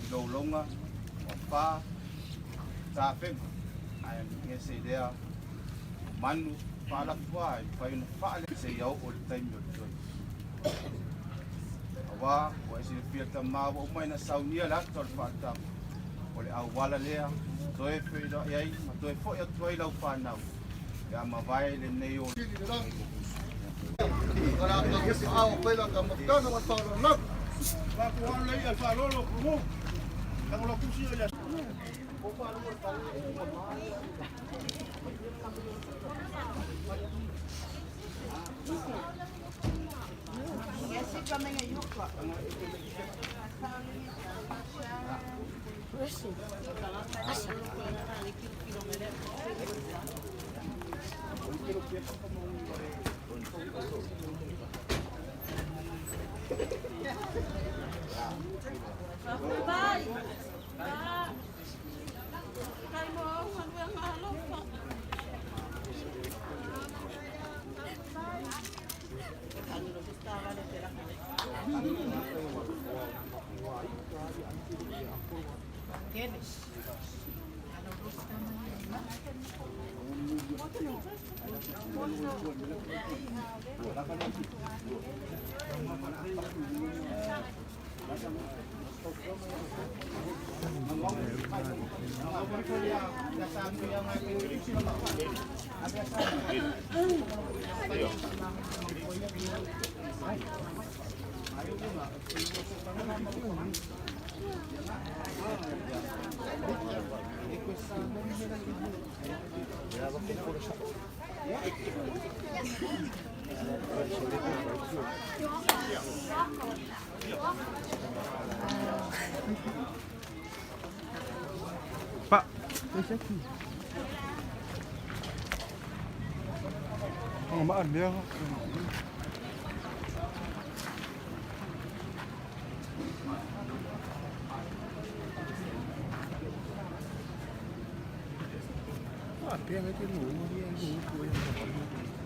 Lolonga, o wha, tāwhenga. Ai ngese idea, manu, whaala wha, i whai una whaale se iau o le taimi o le toi. Awa, o esi le pia tamawa, o mai na saunia la tol whaatau. O le au wala lea, toe whira iai, ma toe fo ia toi lau whanau. Ia ma vai le nei o. Kara ka kesi au pela ka makana wa tala nak. Ba ko an lei al fa lolo mo. Tang lo kusi ya. Pak, saya sih. Oh, maaf dia.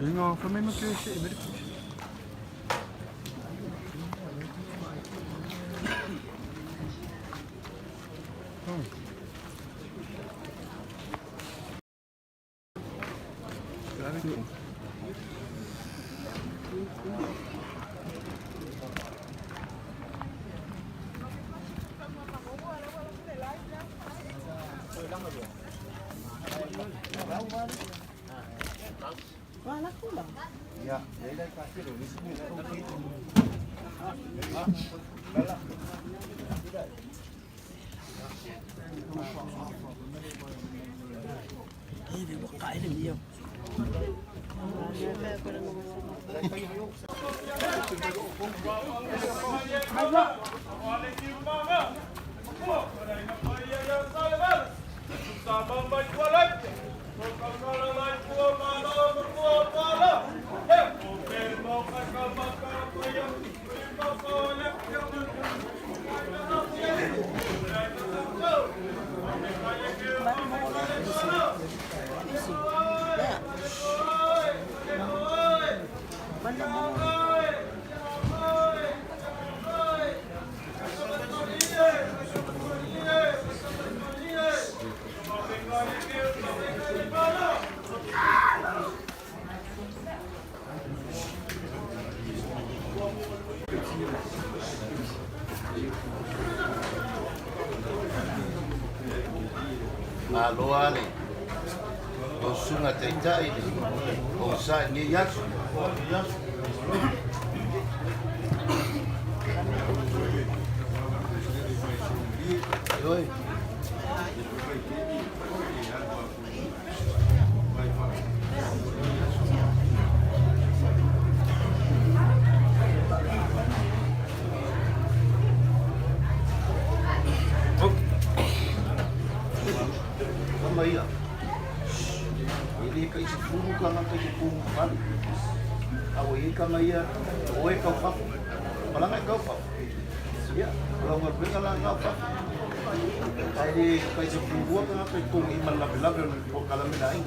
Inga, för mig måste jag se det. Ya, dari kasih dulu di sini. Ini buka ini dia. Aloha le. O sunga te tai. O sa ni yasu. Oi. Maya. Ini ka isi furu ka nga ka furu kali. Awo i ka maya o e ka fa. Wala nga ka fa. Ya, kalau nggak beli kalau nggak fa. Ai ka isi furu ka nga ka kung i man labi ko kala mi dai.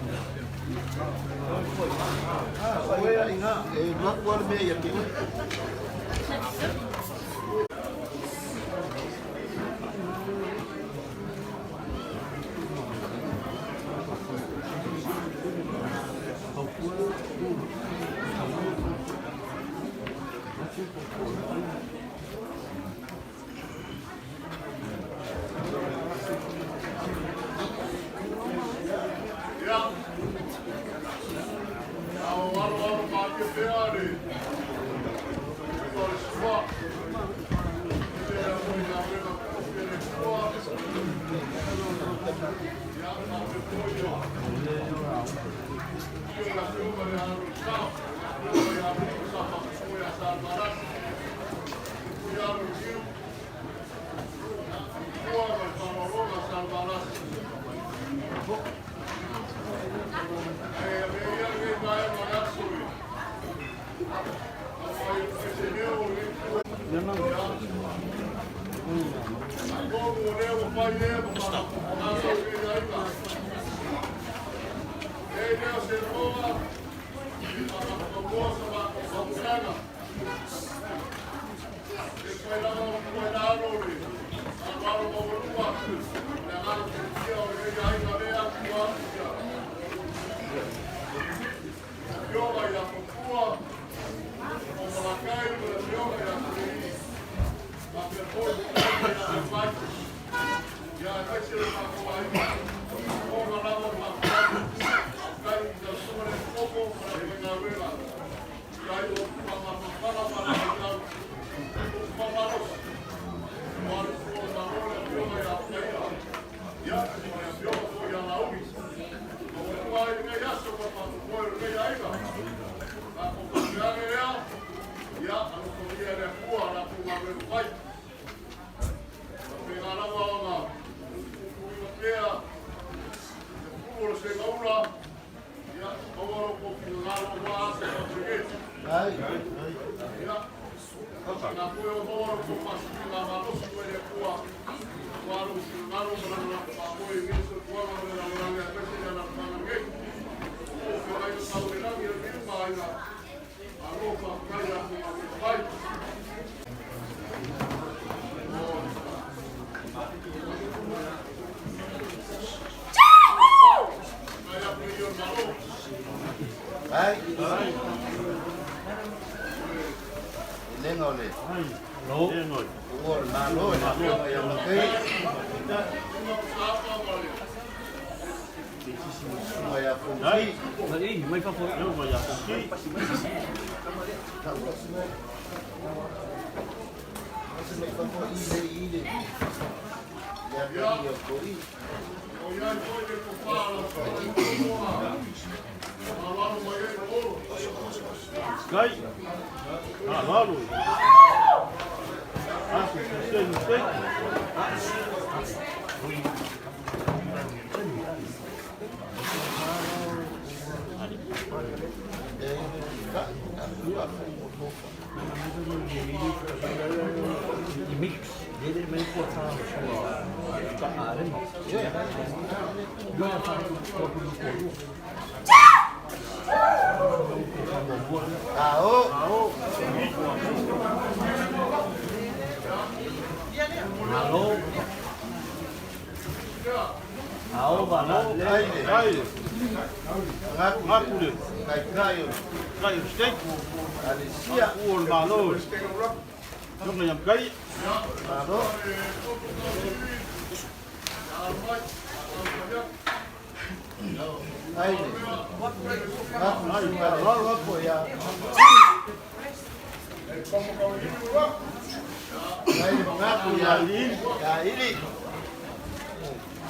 O e inga e black wall me ya ki.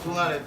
Sungai.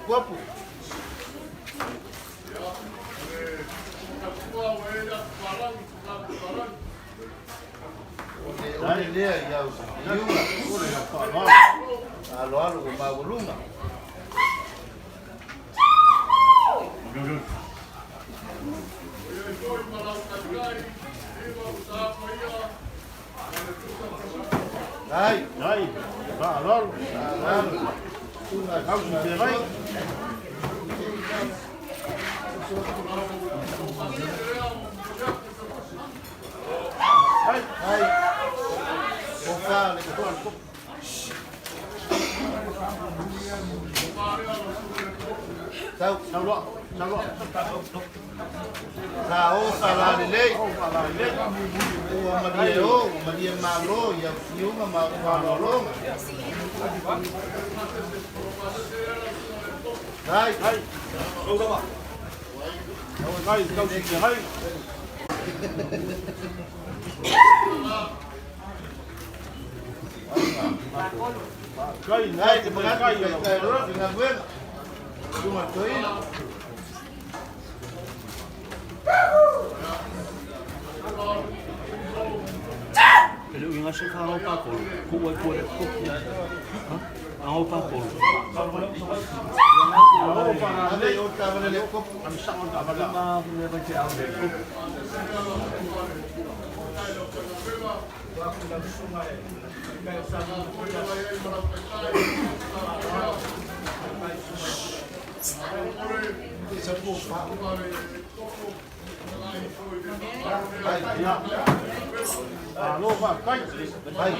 Alo, Pak, baik. Baik,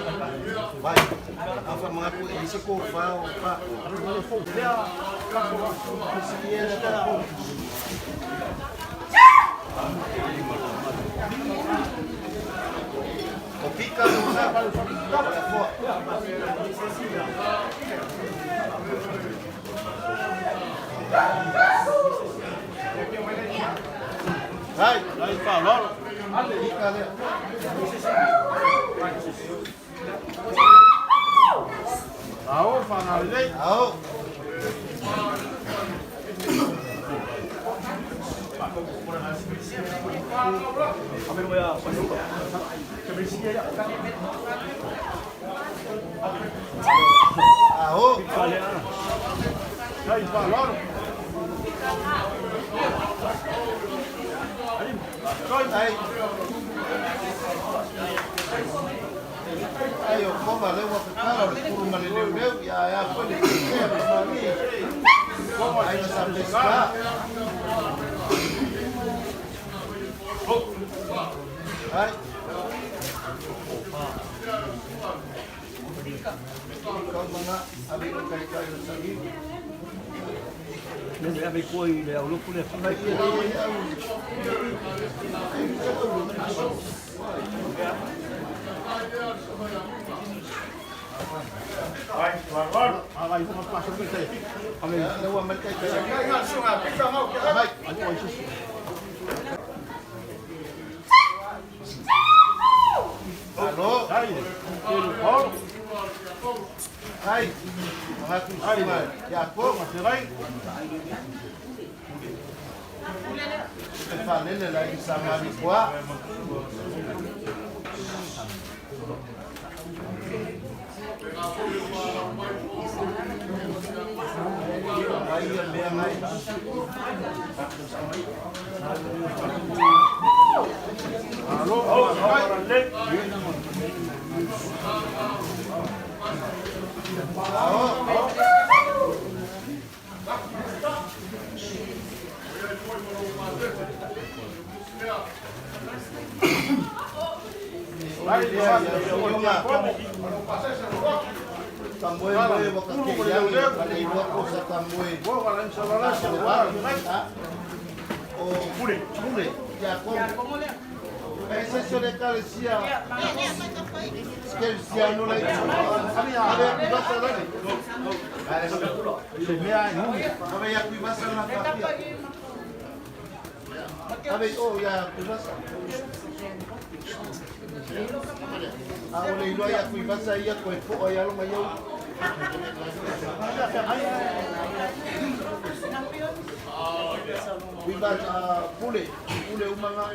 baik. Apa mengaku risiko Pak? Dia Dia sudah. Fica no Vai, lain Pak, lor. fica ali. Tahu, Pak Nalilai. Au. Au. Lain Pak, lor. Ai. Ayo, koma lewa kekala kuruma leleu ya pode ser mami. Koma aí sampai sekarang. Hai. Kau mana ambil kayu sendiri. Nên để bị quay đều lúc cũng đẹp không đấy. Baik, lor. Lain Pak, masuk ke saya. Amin. Lewa mereka kayu. Ingat sungai, kita mau kita. Baik. Halo. Hai. Lor. Hai. Mengaku sama. Ya aku Masih lain. Falele lagi sama di kuah. Ayo biar naik. Halo, baik. Baik dia tambue boy wakati yang ada ibu aku tambue. Gua kalau insyaallah sewa. Oh, pule. Ya kom. Esa sore kalisia. Skelsia no lai. Ada basa lagi. Semia no. Kami ya basa na kapia. Kami oh ya basa. Ako na ilo ya basa ya ko po ya lo mayo. Wiban pule umanga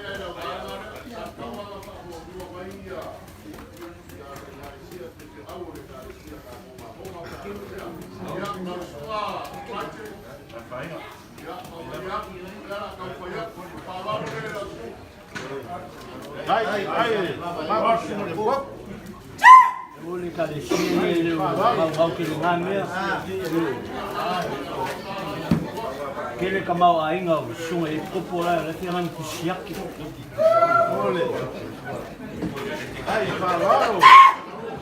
Hai. Bagus semua buat. Boleh kali sini mau kilingan ya. Kele kamau ainga sungai kupola la tiran kusiak ki. Boleh. Hai, Pak.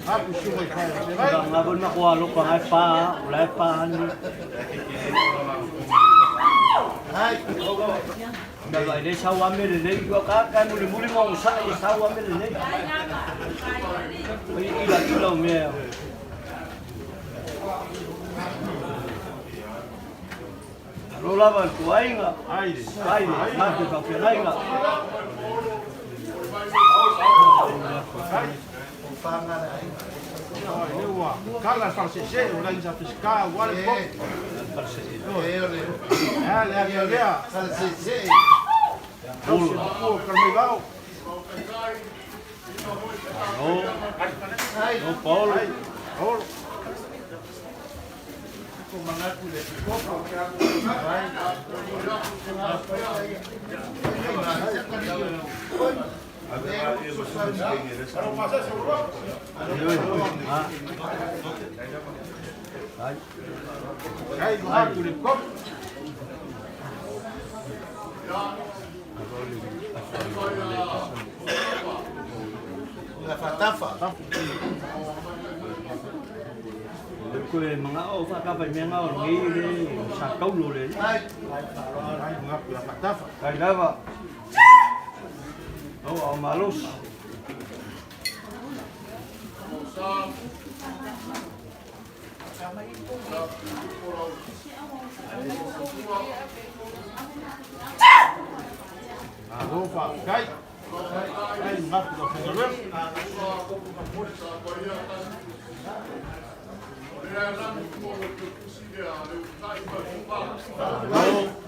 Aku semua kaya. Bang ngabon na ko alo pa pa, ulai pa ni. hai Daga ile sawa mele le ko ka ka muli mo sa sawa mele le. Ila me. Rola bal ko ainga. Ai, ma ko ka pe ainga. upanga na ai Lewa. Kala farse ulang sa fiska wal ko. ole Ya. salse se Ko karmigao. hai No Paul. Or ko mangaku le koko hai Hai, aku di kop. La fatafa. Ko e mga o whakawhai mea ngā o ngi re sa kaulo re. Ai ngaku la fatafa. Kai rawa. O au malos. Arofa, kai. Ai, ngaku la fengawe.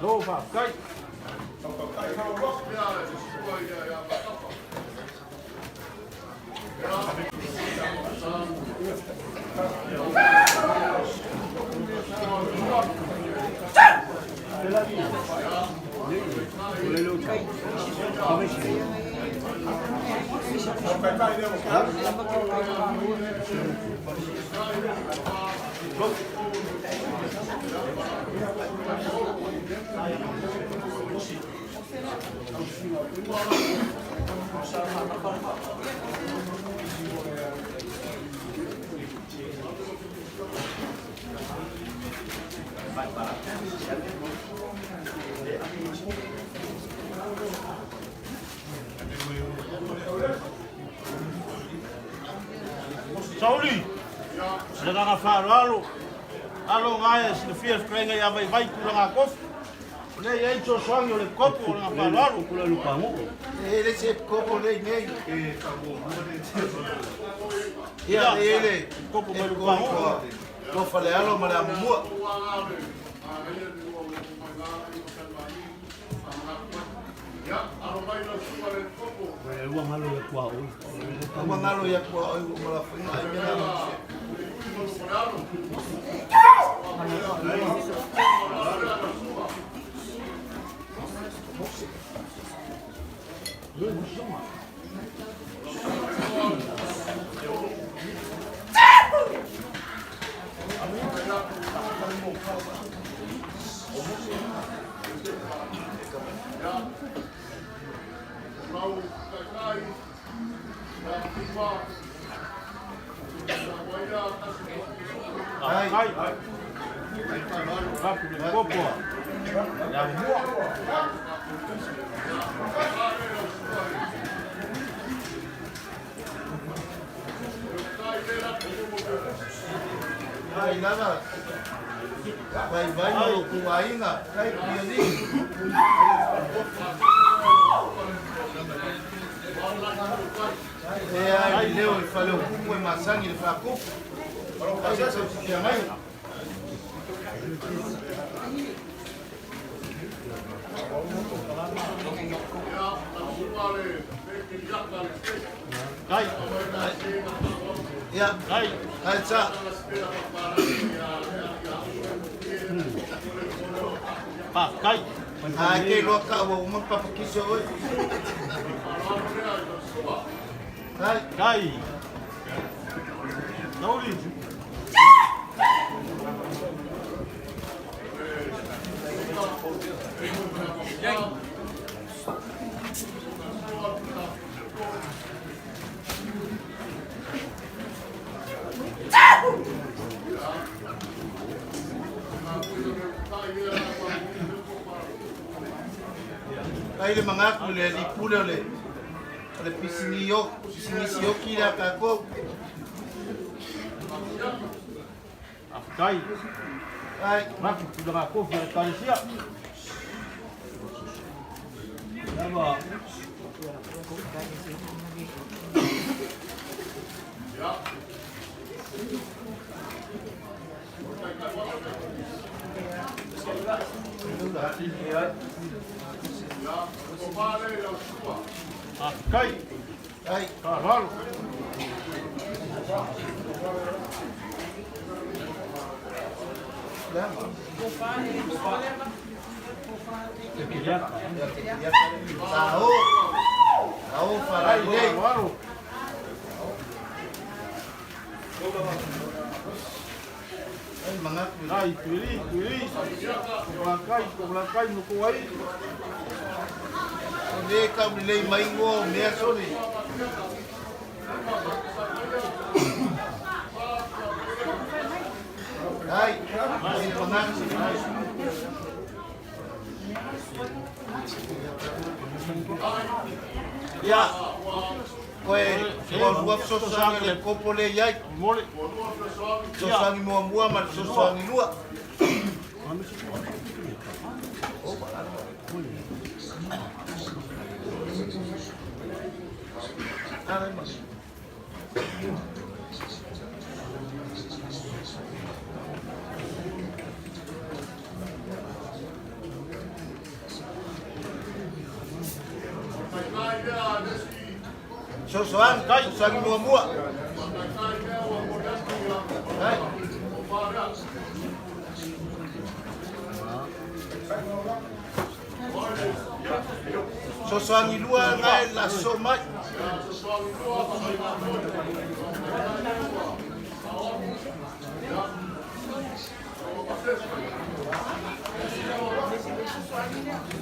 Arofa, kai. Sauli, sedang whaaralo. Alo ngaya sina fia whakainga ia vai vai kula ngā kofu. Nei ei tō swangi o le kopu o ngā whaaralo. Kula lupa mo. Ele se kopo nei nei. Ia ele Kopu e mai ko lupa mo. ko fale alo ma la mua. E ua ngalo e kua o. Uma ngalo ia ko ai ma la fina ai me na. Ai, ai. Ngaku le kopu. Ya mua. Ai nada. Vai vai no ku ainga. Kai pioni. Ai leo e falou como é maçangue ele fala cu. Ai já sabe que é mais. Ai, Ya, ai. ai sa. Pa, kai. Ai ke lo ka wo mo papa kiso oi. Ai, Kai. Sauli. ai le mangaku le li pule le. Le pisini yo ki la ka ko. Kai. Ai, Ngaku sudah ngaku via Malaysia. Rawa. Kai. ai, Cavalo. lama. Tahu. Tahu Ai, farai dei. cavalo. Ai mangaku. Ai, tuiri. Kubelakai no kuai. Le ka le mai ngo me soni. Ai, ai panan. Ya. Koe, o so sang le kopole yai. Mole. So sang mua ma so sang lua. So sang mua. Hai. So sang lua ngai la so mai.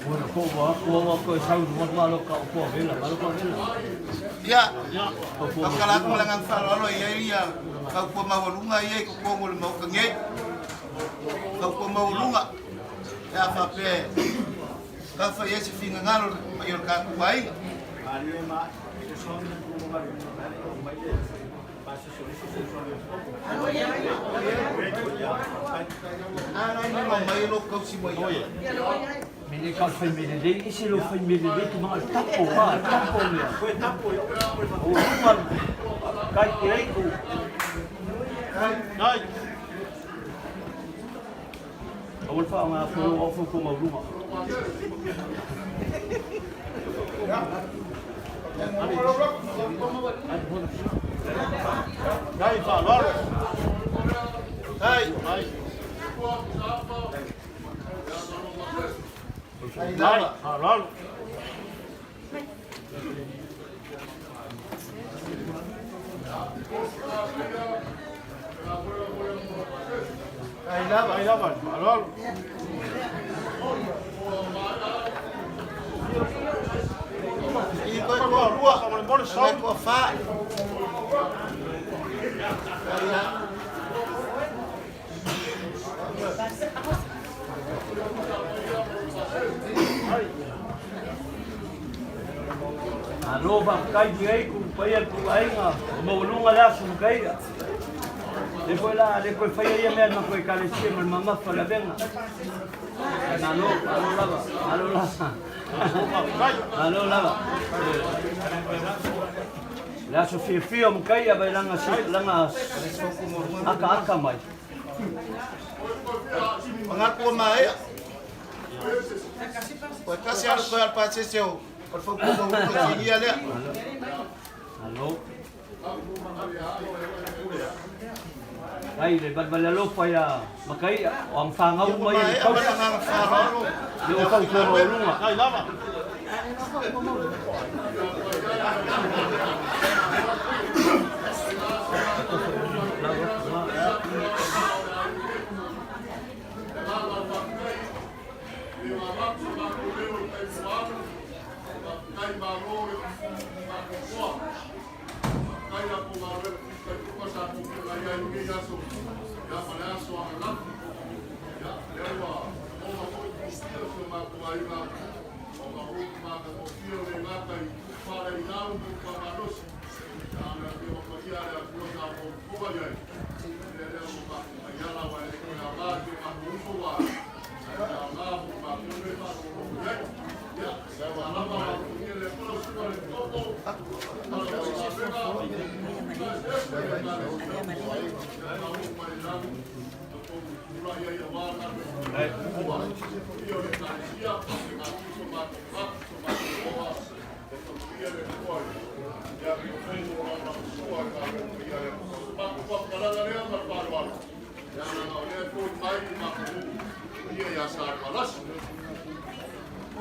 Bueno, ko sau mo malo ka ko vela, malo ka vela. Ya. Pakala ko lang ang farolo iya. Kau ko mawalunga iya ko ko mo ka ngai. Kau ko mawalunga. Ya fa pe. Ka fa yesi finga ngalo mayor ka ko bai. Mai lo ko si mo ya. Mene ka fai mene dei, isi lo fai mene dei ki mga tapo mea. Koe tapo ya. O uman, kai te eiku. Nai. Awal wha ngā whuru o whuku mauruma. Nai whalaro. Hai. Nai. Nai. Whalaro. Ai lava. Nai lava. Whalaro. I ko ko lua. Mole Sa ko fa. Alo ba kai di eiku, pai ku ainga, maulunga la su kai. Depois fai aí mesmo com o calecinho, mas mamãe fala bem. Alô lava. La Sofia mukaya ba lang aka mai. Pangaku mai. Ko kasi ano ko pa sesyo. Por favor, ko si ia le. Alô. Ai, le balalo pa ya makai ang fangaw mo yung Kau ang farolo. yung kau ko maulunga. Nai lava.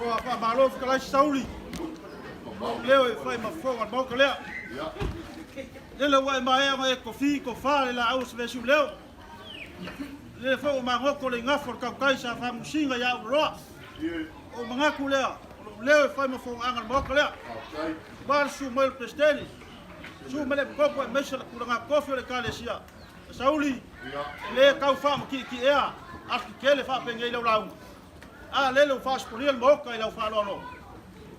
Oa pa malo fikalai sauli. Leo e fai mafonga mau ka lea. Lele wai mai e kofi ko fale la au se su leo. Le fo ma ngoko le ngafo ka kai sa fa musinga ya roa. O manga ku lea. leo fai ma fong angal mo kala bar su mal presteni su mele kopo mesha la kuranga kofi le kalesia sauli le kau fa mo ki ea aski kele fa pengei lo lau a lelo fa spoliel mo kai lo fa lo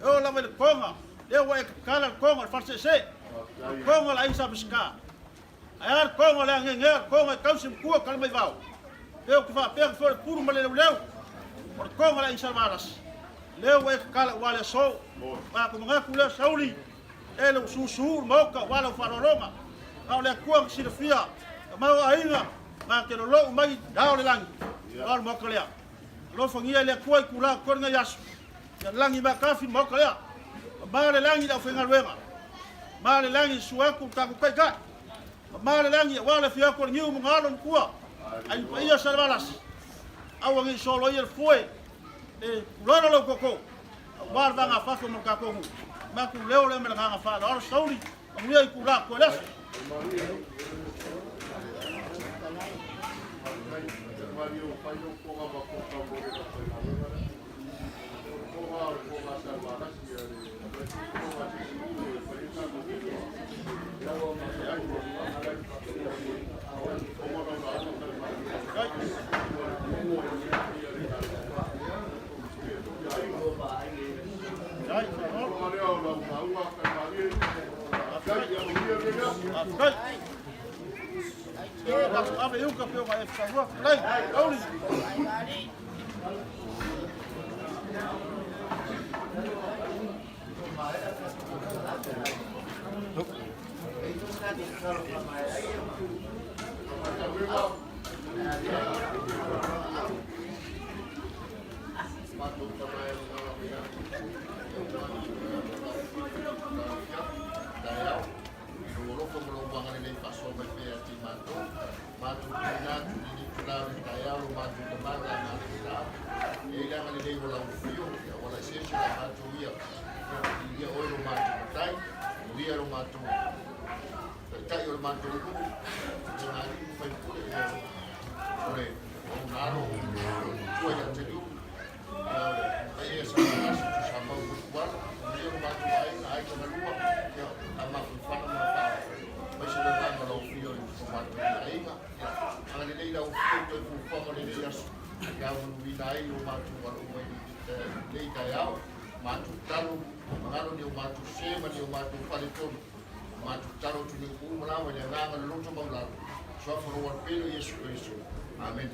o la mele konga le wa kala konga fa se konga la isa biska ayar konga la ngenge konga kau sim ku kal mai vau eu que fa pega fora puro mele leu por konga la isa malas leo e kala wale so pa ko nga kula sauli ele susu moka wala farolonga au le kuang silfia ma ainga ma ke lo mai dao le lang al moka le lo fangia le kuai kula kornga yas ya langi ma kafi moka le ma le langi da fenga wenga ma le langi suaku ta ko kai ma le langi wala fia ko ngiu ngalo kua ai pa ia salvalas au ngi solo ia foi loro lo koko guarda nga fa mo ka ko ma ku leo le me nga fa lo sauli o ia ku la ko las Ave eu que pego a favor, lai, Sauli. Amen.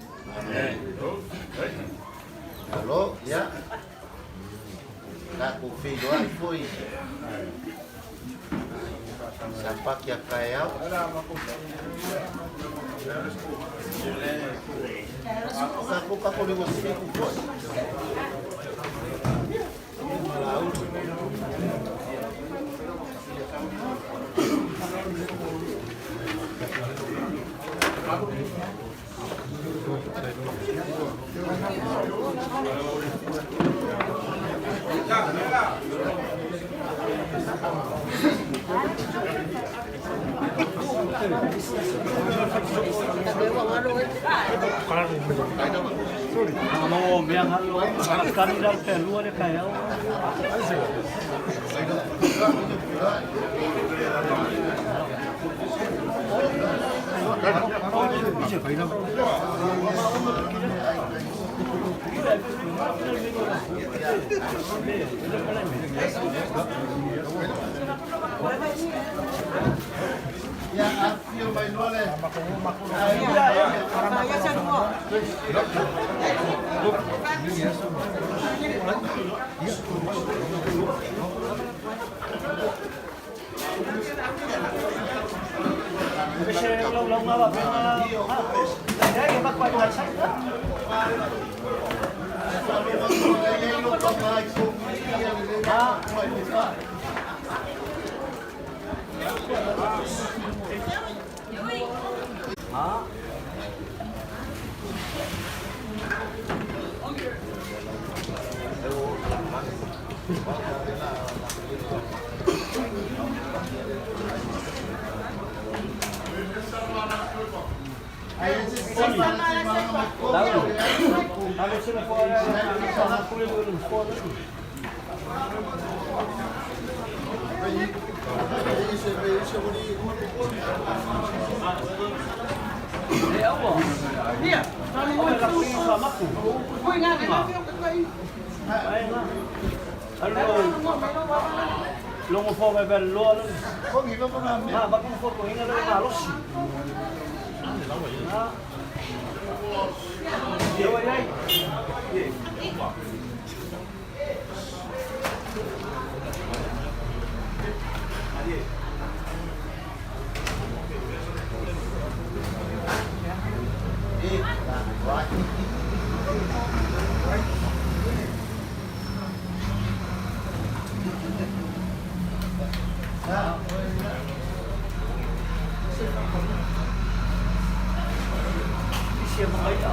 Halo, ya. Aku filho foi. Sampai que kaya. Aku kako le você ku foi. Mau biang halu, kami dah keluar le kaya. Ya, afio bailole. Lâu mà bảo đấy các quay lại sách đó. Iya, kami lagi sama aku. Lo mo fo be lo. Kok gitu kok ngambil? Ah, bakong fo ko hinga lo malos. Yo ay. Siapa kaya?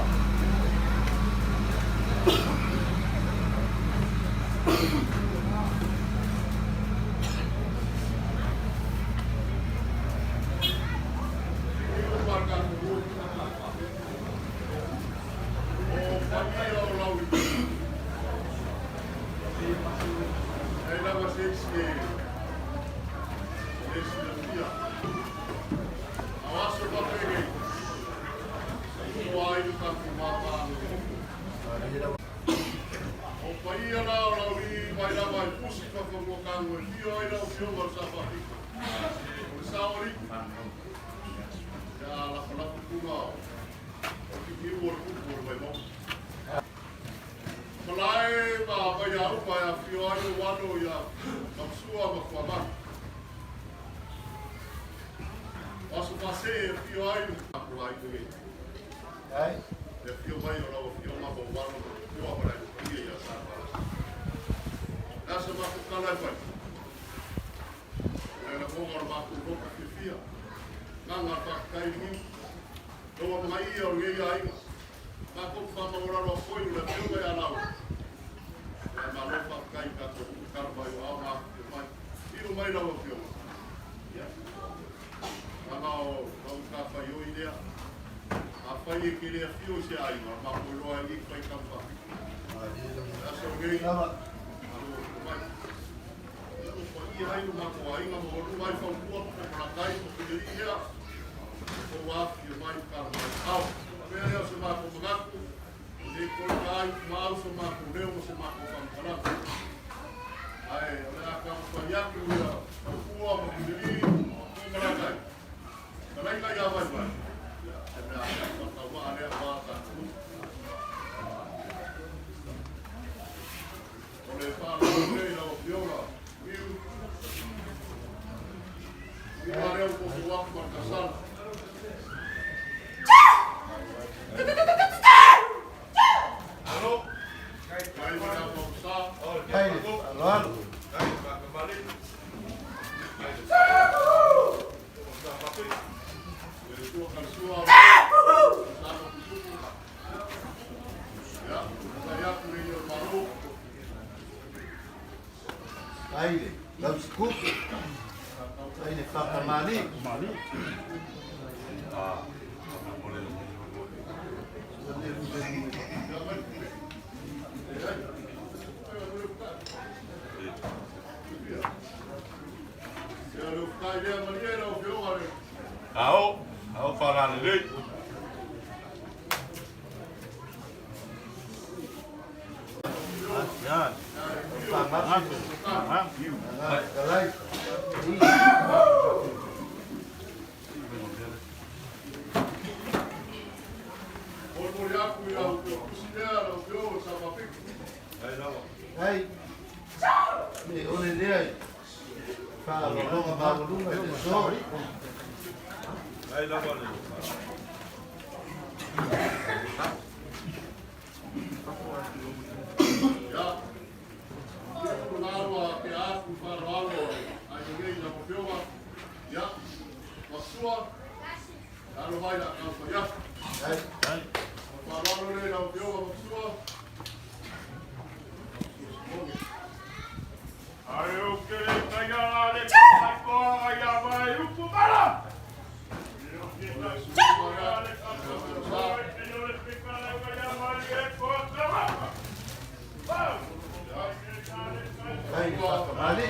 Mali.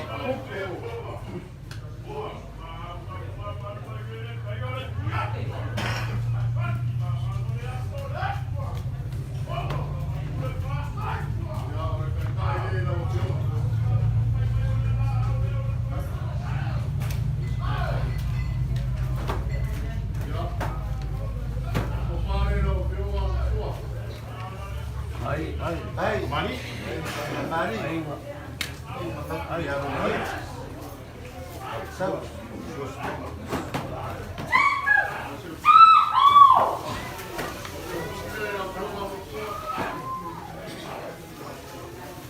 Hai, Mali. Mali. Hai, ya Mali. Sawa.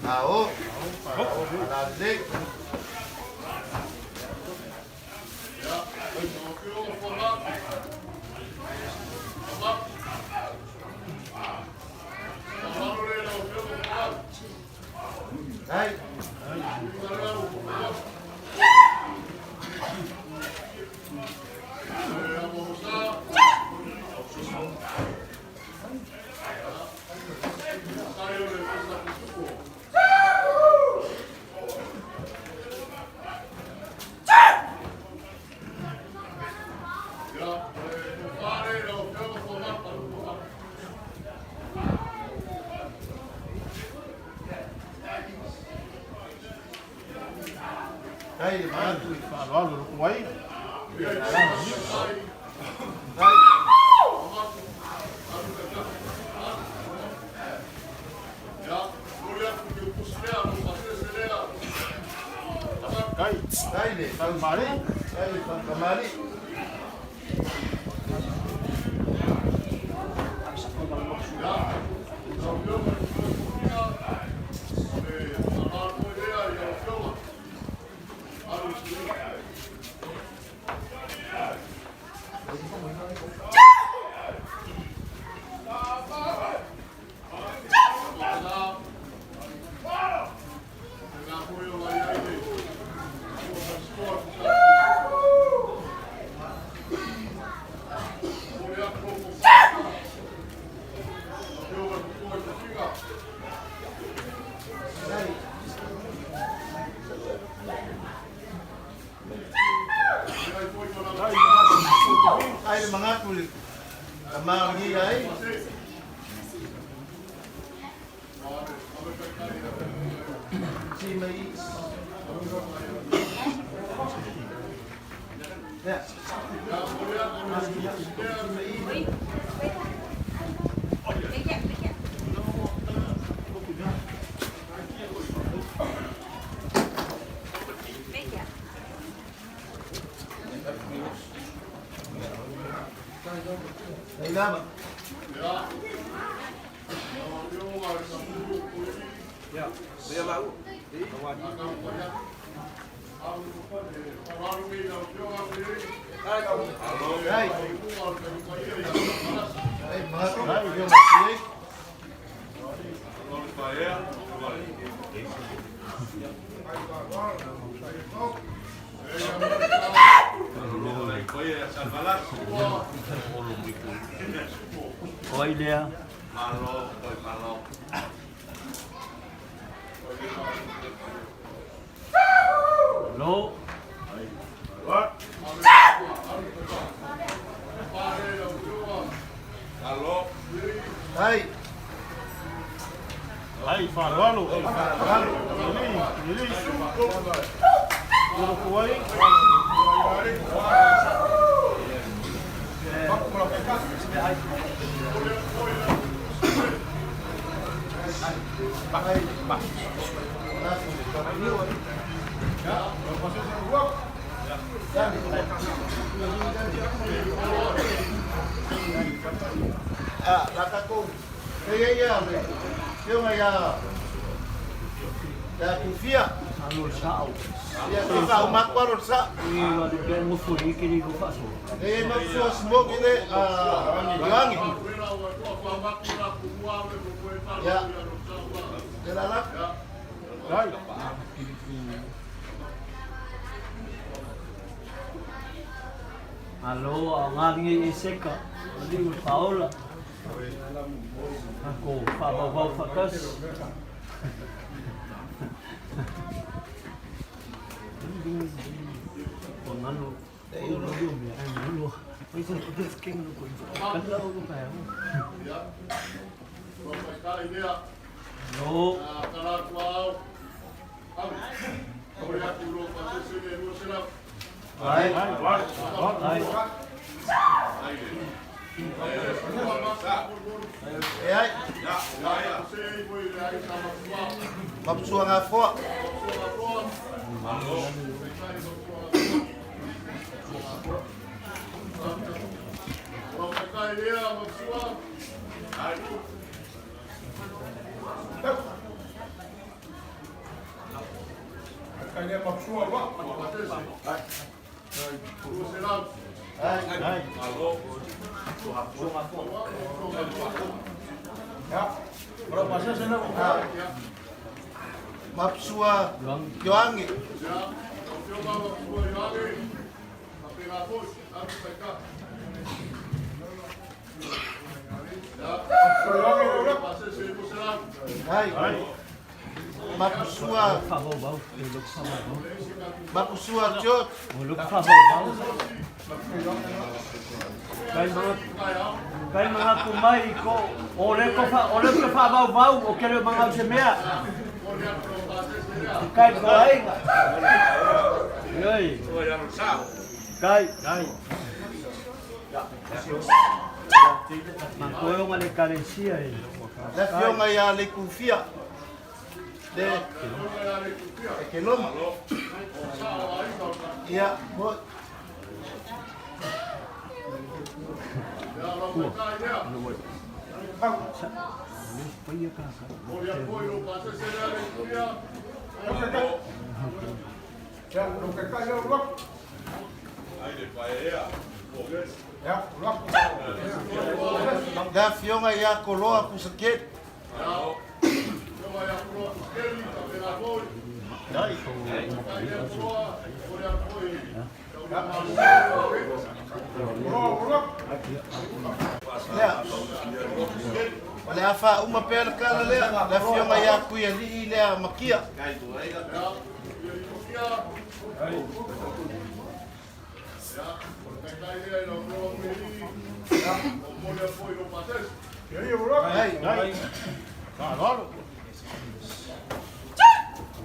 Ao. Analik. Hai. Hai, mantu Falo kuai. Hai le, Mari. hai Mali. Hai le mga kulit. Kamang gi ai. Si mai. Ya. Đây lắm. Đây. Đây mà đây vô mặt đi. Oi Lea. Hello. Đây. Hai, falo. Falo. Ini. Kuai. Ah, kataku. Kaya yung ay kufia. Alo sao. Ya ka umakwarot sa. Ini ada yang musuh ini ko paso. Kaya magsuos mo gini langit. Ya. Kelalak. Hai. Halo, ngangi iseka. Di Paula. Aku bau fakas. Pengano. Ulo yun. Ay, ulo. Ay, sa king ko. Kala ko pa yan. No. Ay. Ai. Mapsua nga fo. Ai. Mapsua Yoangi. Ai. Mapsua Pabau. Look sa mo. Mapsua Jot. Look pabau. Kay mga kumay ko. Ore ko fa bau o kero mga semea. Kay bay. Yoi. Kay. Mangkoyo ngale karesia eh. La fionga ya le kufia. De Keloma. Ya, bo. Da fionga ya koloa kusaket. Le afa uma pela kala le la fionga ya kuia li le makia. Ai.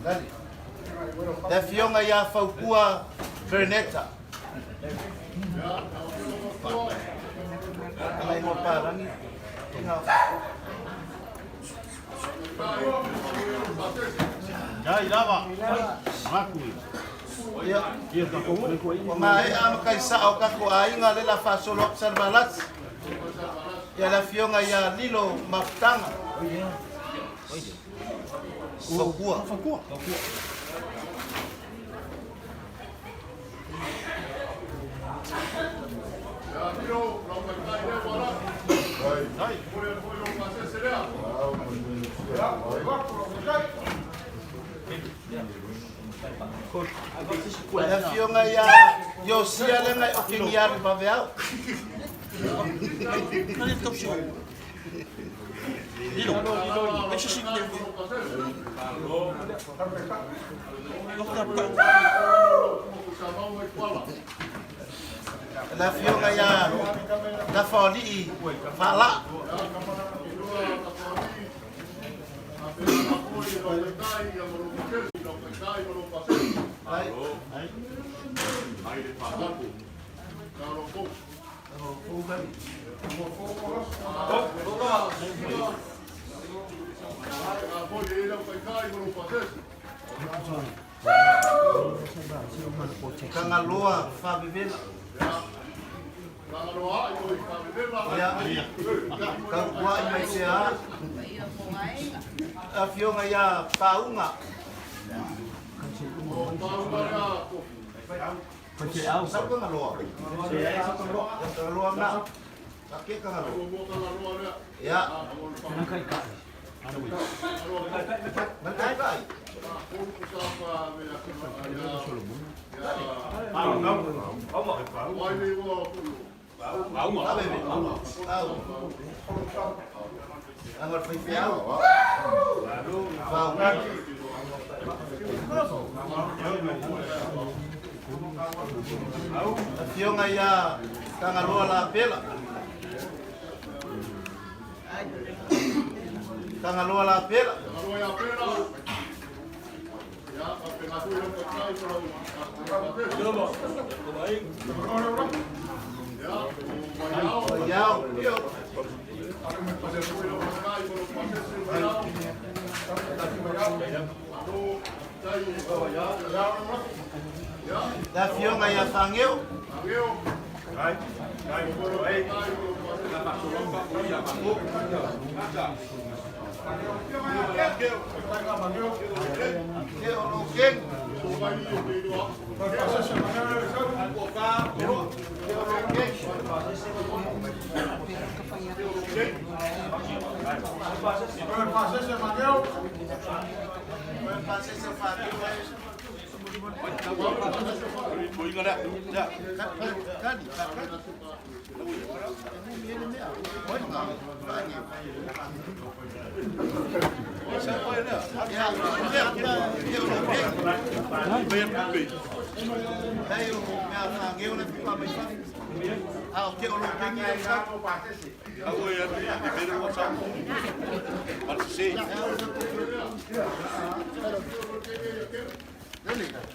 Dali. La fionga ya faukua Vernetta. Alai mo parani. Dai lava. Makui. Ya. O mai ama kai sao ka ko ainga le la fa solo observalat. Ya la fionga ya lilo maftanga. Fakua. La fionga ya yo sia le ngai o king ya ba veao. La fionga ya la foli fala. Kangaloa Fabivela. Ya, kau mai sea. A fionga ya paunga. Porque au Sa kangaloa. Kangaloa na. Kake kangaloa. Ya. nang kai ka. Nanti kai. Angor fai fiao. Wow. Fionga ia Kangaroa la pela. Kangaroa la pela. Da fionga ia fangeu.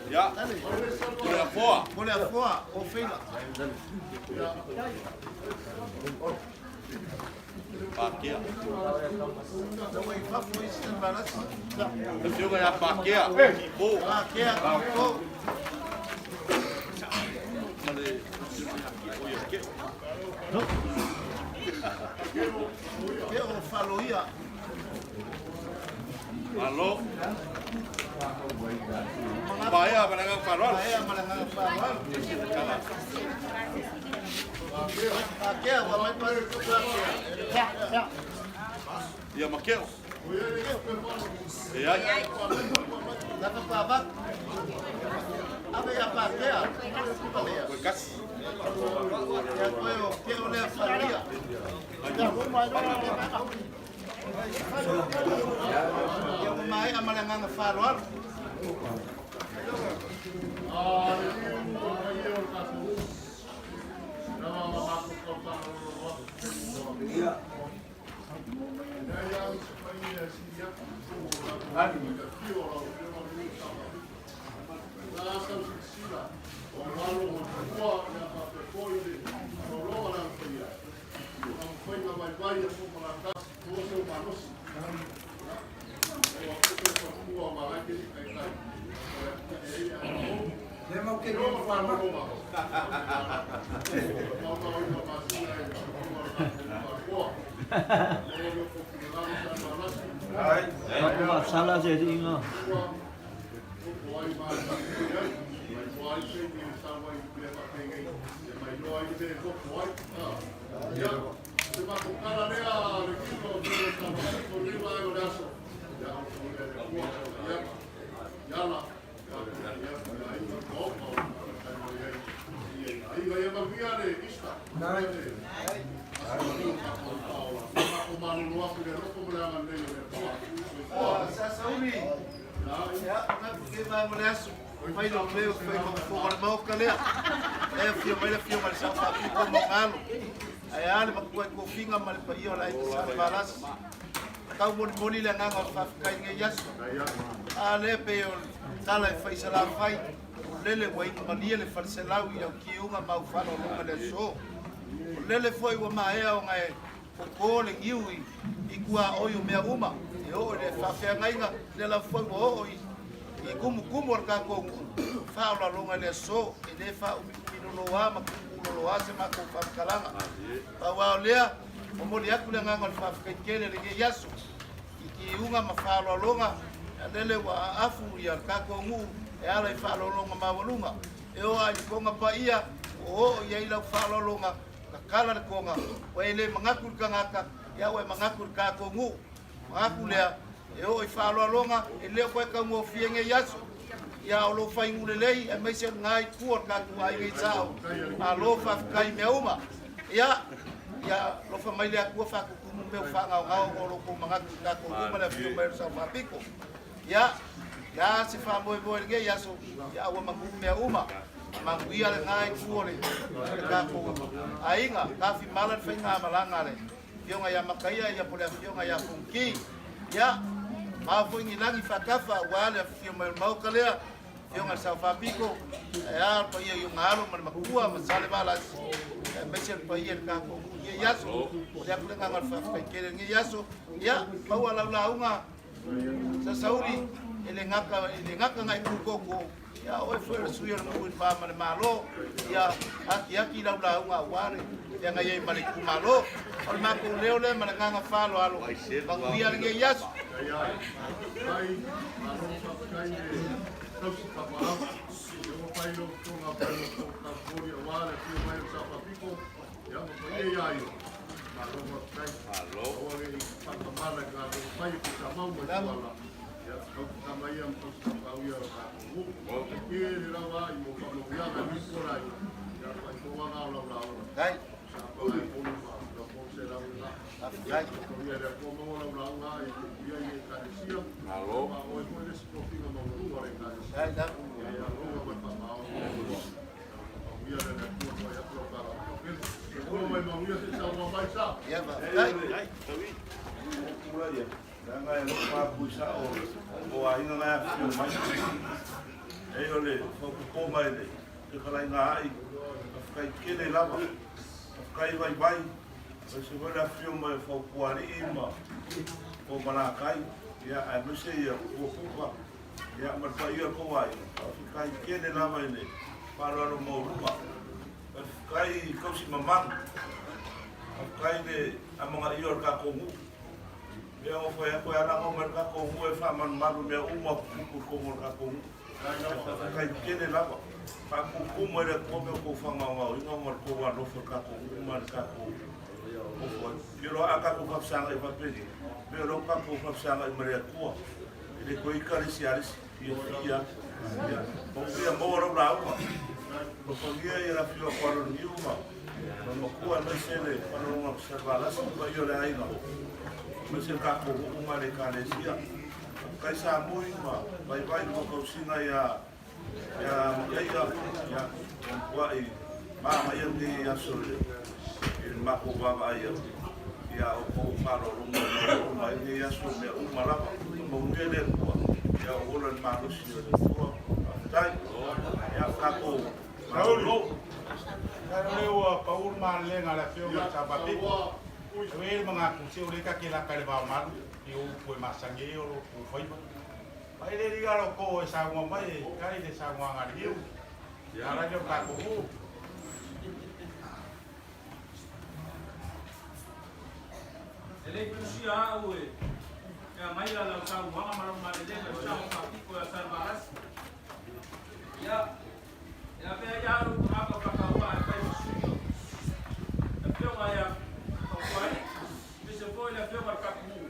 Ja, Olha a foa, o fila. Pakea. Não é fácil isso, não parece. O filme é a Pakea. Boa. Paquea, pô. Eu falo ia. Alô? Bahia, Maranhão, Farol. Bahia, Maranhão, Farol. Paquea, vai para o Paquea. E a Maquel? E aí? Dá para pagar? Abre a Paquea. Foi Cassi. Eu quero ler a família. Eu mai a Maranhão, Farol. Salah jadi ingat. Vai no meio, foi como fogo na mão, calé. É filma, só para ficar mongalo. Aí ali com finga mal para ir lá e balas. Kau moni le nganga fa kai nge yaso. Ale pe o tala fa isala fai. Lele wai mani le fa se lau ia ki unga mau fa no lunga le so. Lele foi o mai o ngai o ko le ngiui i kua o yo mea uma. E o le fa fe ngainga le la foi o i kumu ka ko fa la lunga le so e le fa o no ama ko lo ase ma ko fa kalanga. Pa wa lea o moni aku le nganga fa kai kele le yaso. I unga mafalo longa lele wa afu ya ka ko ngu e ala i falo longa mawalunga e o ai konga pa ia o ia ila falo longa ka kala le konga o ele mangaku kangaka ya we mangaku ka ko ngu mangaku le e o i falo longa e le ko ka mo fienge yaso ya o lo fai ngulelei e me se ngai ku ka ku ai ngai tau a lo fa kai meuma ya lo fa mai le ku fa ku meu fanga o lo ko manga ka ko ma le fiu mer sa fa pico ya ya se fa mo nge ya so ya wa mangu me uma mangu ia le ngai kuole ka ko ainga ka fi malan fa nga malanga le yonga ya makaya ya pole yonga ya funki ya ma fo ngi langi fa kafa wale fi mau kalea yonga sa fa piko ya pa ye yonga alo man makua masale balas mesel pa ye ka ko ye yaso ya pole nga fa fa kele ngi yaso ya bawa la unga sa sauri ele ngaka ngai koko ya oi foi suyo no pa man malo ya aki la unga ware ya ngai mali ku malo ol ma ko leo le man nga falo alo bangu ya ngi yaso Yang foi ana ko merka ko mo fa man maru me uma ko mo ka ko kai kene la pa ko mo re ko me ko fa ma wa ino mo ko wa do fo ka ko ma ka ko pero aka ko fa sanga e fa pedi pero ka ko fa sanga e mere ko ele ko ikari siaris e ya mo ya mo ro bra ko ko dia era fio ko ro ni uma mo ko a mesele pa no observar la so yo le ai no Mesel kako umare kalesia kai sa muy vai mo cocina ya maiga ya wai ma ni ya sole el mako baba ya o faro rumba ni ya sole umara mo ngele ko ya ola malo sio de ko dai ya kako Paulo Kalau Paul Marley ngala fio ngata Ewe mga kusi uli ka kila kare ba maru yo ko masange yo ko foi ba. Pai le diga ko sa ngwa mai kai de sa ngwa ngari yo. Ya ra yo ka ko. Ele kusi a uwe. Ya mai la sa ngwa maru mare de sa ngwa ko ya sa baras. Ya be ya ru apa ka wa kai kusi. Tapi ya Wali, bisa foi la fio marca como.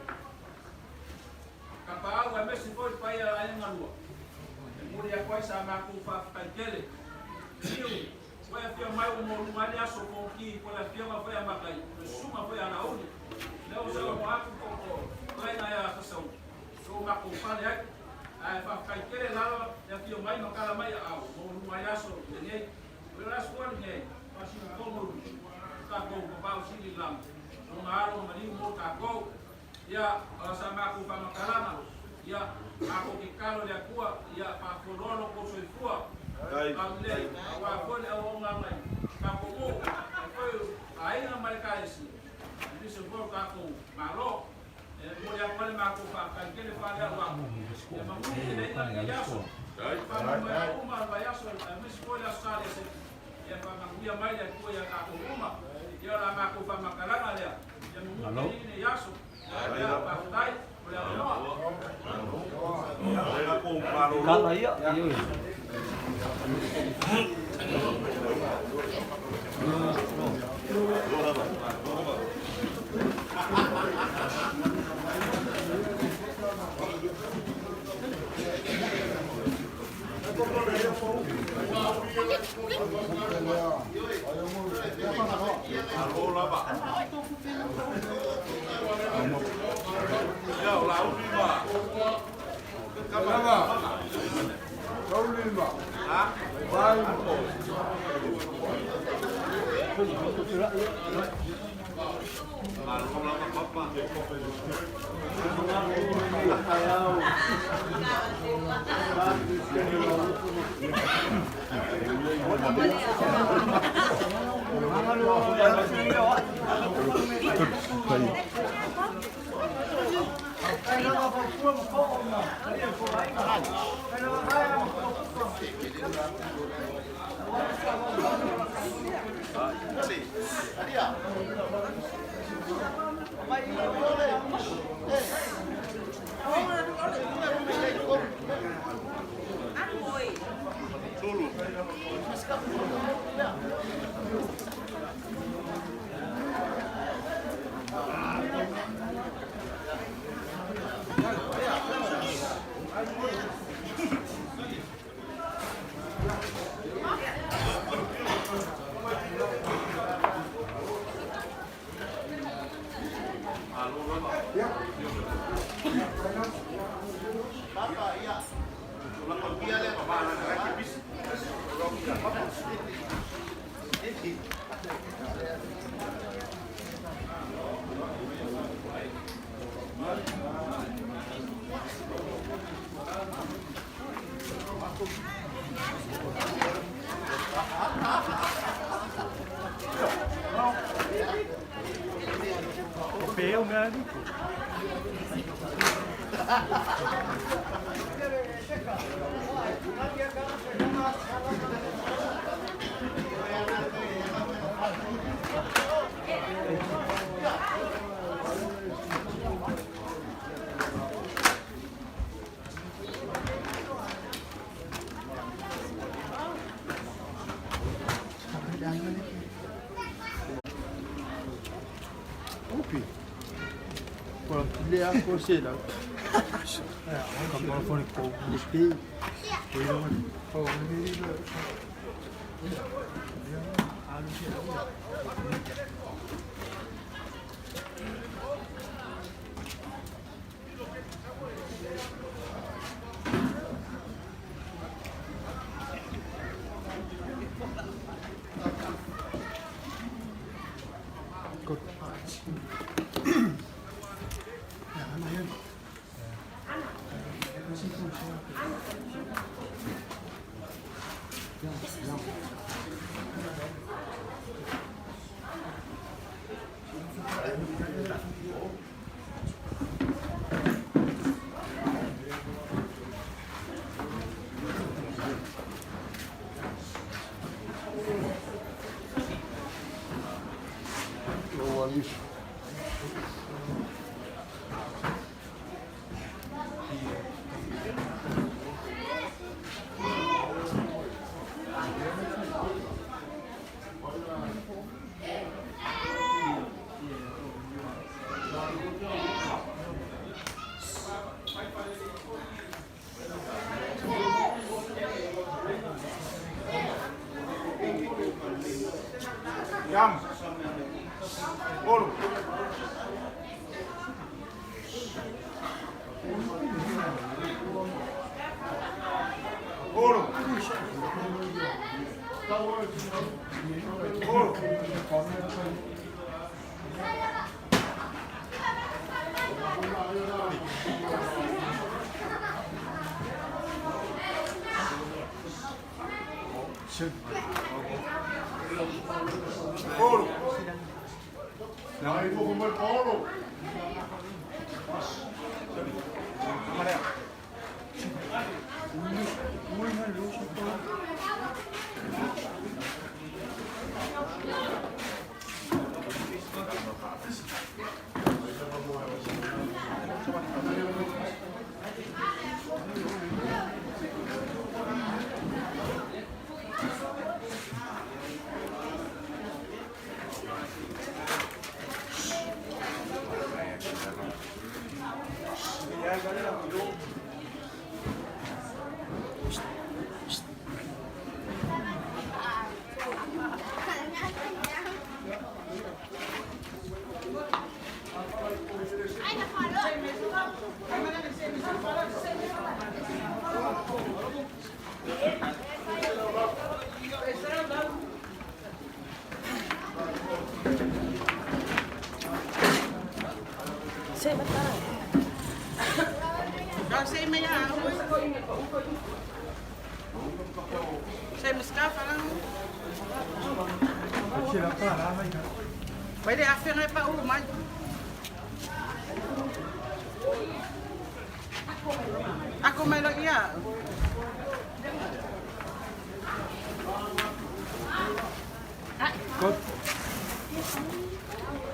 Kapau a mesi foi pai a ai ngalua. Muri a kwai sa ma ku fa kaikele. Tiu, foi a fio mai o mo mali aso ko ki ko la fio ma foi a makai. Suma foi a nauli. Leo sa mo aku ko vai na ya fasau. So ma ku fa le ai fa kaikele la ya fio mai no kala mai a mo mai aso ne. Pero as ko ne. Pasi ko mo ka ko ba usili lam. Mengaro mani mo tako ya sama aku pamakalana ya aku kikalo ya kuwa ya pafololo ko soifua amle wa kole au ngamai kako mo ko aina malikaisi ni sebor kako malo mo ya kole mako pa kankele pa ya wa ya mamu ile ya yaso pa uma ba yaso mis kola sale ya pa manguia mai ya kuwa ya kako uma ya la mako pa makalana ya Halo. Kalau iya, iya. Ya, la última. Il est accroché là. Comme on fait pour les pays. Yam. Bolo. Bolo. Bolo. Bolo. Vai come il polo. sei meia água. Sei buscar falar. Vai de a ferra para o mais. Ako may lagya.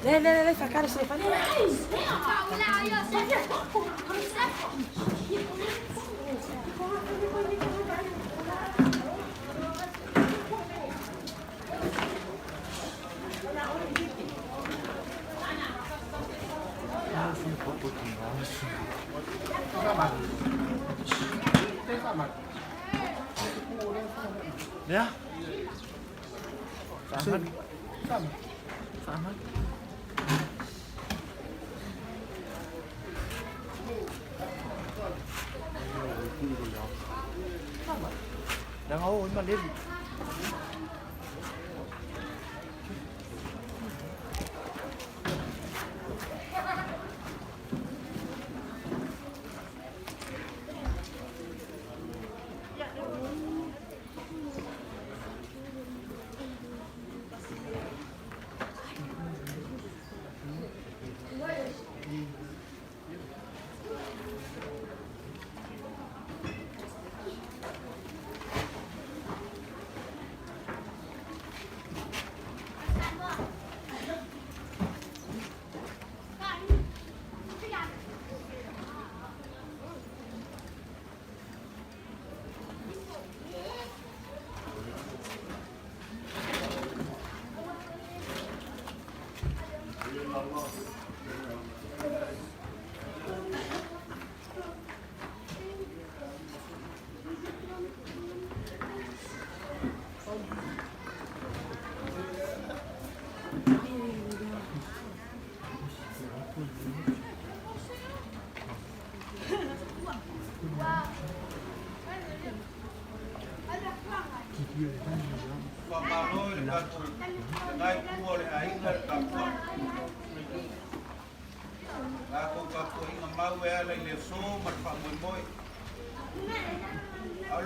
لا فكر شيء فني Ya. Sama. Đang ôi mà lên.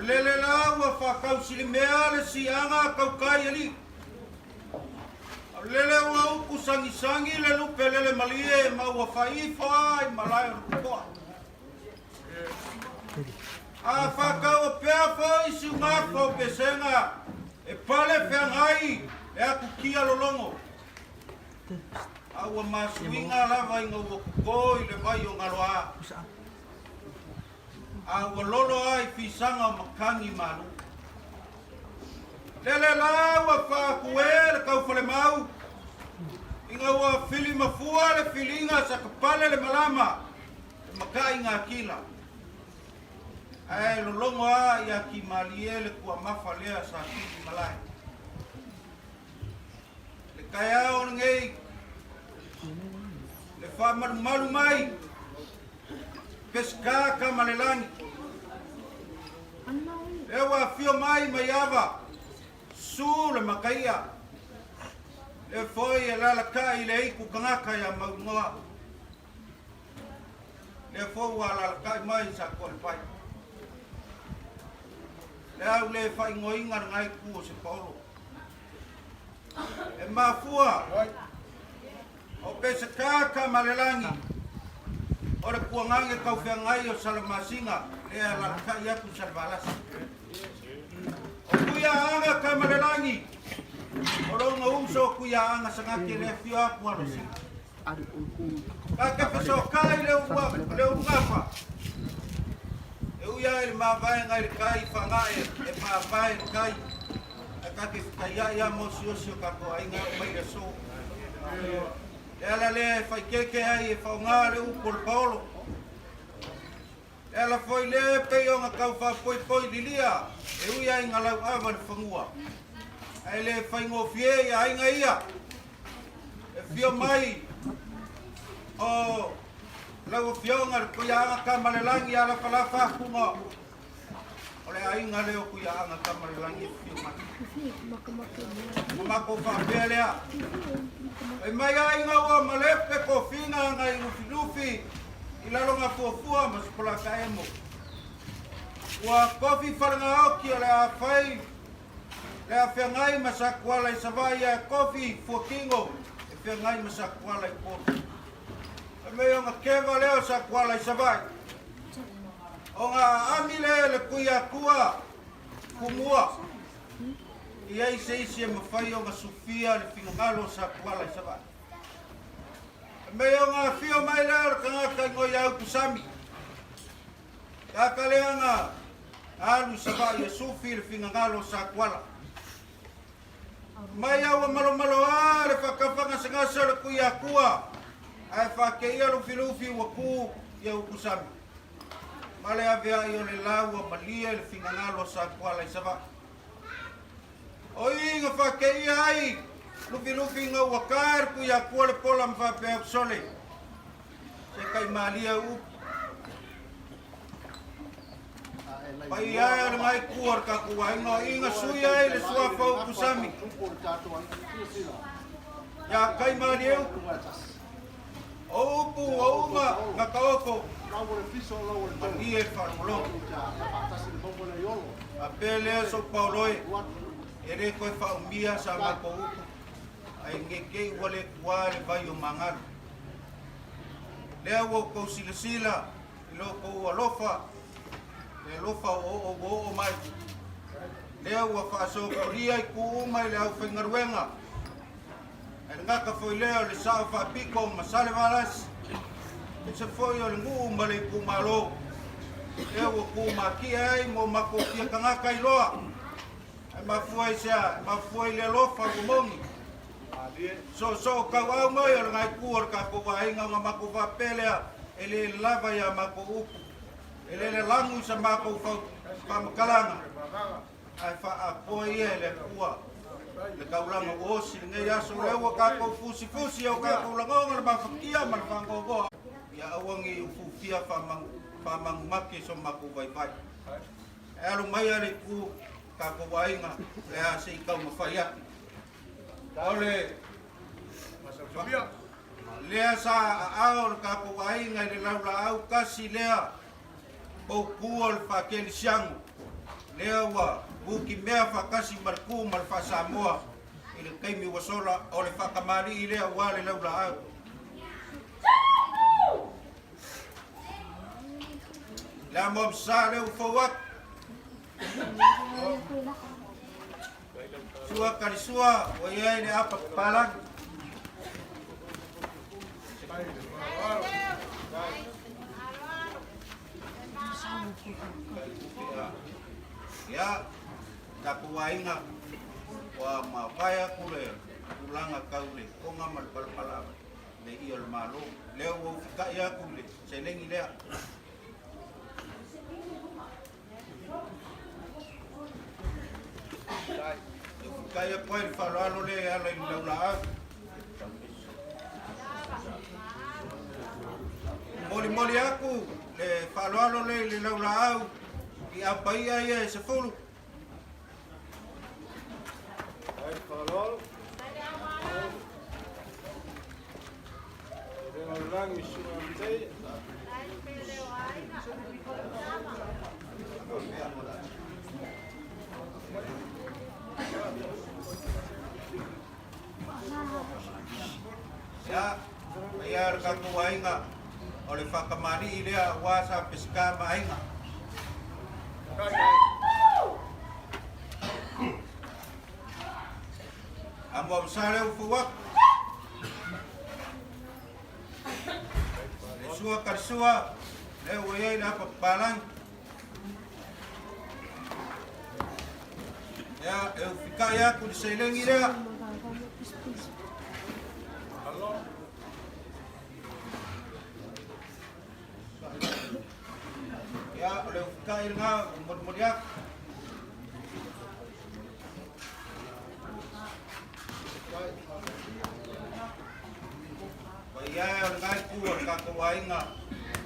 Lele la wa whakau sili mea le si anga kau kai ali. Lele wa uku sangi sangi le lupe lele malie ma wa whaifa malai rukoa. A whakau pea fo isi ngako pesenga e pale whengai e aku kia lolongo. A wa masuinga lava inga wa kukoi le vai o ngaloa. A walolo ai fisanga makangi malu. Lele la wa whakuele kau whale mau. Inga wa fili mafua le filinga sa kapale le malama. Le makai ngā kila. Ai lolongo a ia ki malie le kua mafa lea sa kiki malai. Le kaya o ngei. Le wha malu mai. Peska ka malelangi. Ewa fio mai maiava. Su le makaia. Le foi e lalakai le iku kangaka ya maungoa. Le foi wa lalakai mai sa kolpai. Le au le fai ngoinga ngai ku se Paulo. E mafua. O peska ka malelangi. Ora kuangange kau whengai o salamasinga lea lalakai aku salvalasi. O kuia anga ka malelangi. O ronga umso kuia anga sangaki le fio aku alosi. Kake peso kai leu ngapa. E uia ili mawai ngai kai whangai e mawai kai. E kake kaya ia mosi osi o kako ainga mai le so. Ela le fai keke ai e whaongare upo le paolo. Ela foi le peo ngā kau wha poi lilia. E ui ai ngā lau awa le whangua. Ai le whai ngō fie i ainga ia. E fio mai. O lau fionga le kuia anga kamalelangi ala whalafa kunga. O le ainga leo kuia anga kamalelangi e fio mai. Mamako whapea lea. E mai ai ngā ua malepe ko whina ngai lufi lufi Ilalonga fuafua mas polaka emo. Ua kofi wharangaoki o le a whai. Le a whiangai masa kuala I savai a kofi fuakingo. E whiangai masa kuala I pōtu. E mei o ngā kewa leo sa kuala I savai. O ngā amile le kuia kua. Kumua. Ia I se isi e mawhai o ngā sufia le whingangalo sa kuala I savai. Mei o ngā whio mai leo ka ngā kai ngoi au kusami. Ka ka lea ngā alu savai e sufi le whingangalo sa kuala. Mai au a malo malo a le whakawhanga sa ngasa le kui a kua. Ai whakeia lufi lufi ua ku i au kusami. Male avea I o le lau a malia le whingangalo sa kuala I savai. O inga whakeia ai. Lufi lufi ngā wakar ku ia kua le pola mwhapea sole. Se kai malia u. Pai aia le ngai kuar ka kua inga sui ai le sua whau kusami. Ia kai malia u. O upu o unga ngā kaoko. Mani e whanulong. A pele so pauloi. E re koe whau mia sa mako upu. Ai ngeke wale kua le vai o mangaru. Lea wo kou sila I lo kou alofa. Le lofa o mai. Lea ua whaaso koria I ku umai le au whengaruenga. E ngaka foi leo le sao whapiko masale walas. E se foi o le ngu umale I ku malo. Lea ua ku makia ai mo mako kia kangaka I loa. E mafuai sea, mafuai le lofa kumongi. So kau au mai o ngai kuor ka ko wainga ngā mako whapelea e le lava ia mako upu. E le langu sa mako whamakalanga. Ai wha a koe ia le kua. Le kaulanga osi ngai aso lewa ka ko fusi o ka ko langonga le mawhakia ma le whangogoa. Ia awangi ufufia whamangumake so mako vai. E alu mai ale ku ka ko wainga le a se I kau mawhaia. Ole lea sa ao ka ko wainga I le laula au kasi lea o kua le whakeli siangu. Lea ua buki mea whakasi marku mal whasamoa I le kaimi wasola o le whakamari I lea ua le laula au. Lea mo msa leo fawak. Sua karisua o iai le apa palang. Ya, tapu wainga wa mawaya kule ulanga kaule konga mal pala le iol malo leo wo fika ya kule selengi lea. Kaya koe le whaloalo le ala I laula au. Moli aku le whaloalo le laula au I apaia ia e se fulu. Ai whaloalo. Renga langi suna mtei. Ya, mayar ka kuwainga o le whakamari I lea wasa peska mainga. Amo msare ufuwak. Le sua karsua le uye na papalang. Ya, eu fika ya ku selengi lea. Ya, oleh kain nga umur-umuriak. Kaya oleh ngai kuar kakawai nga.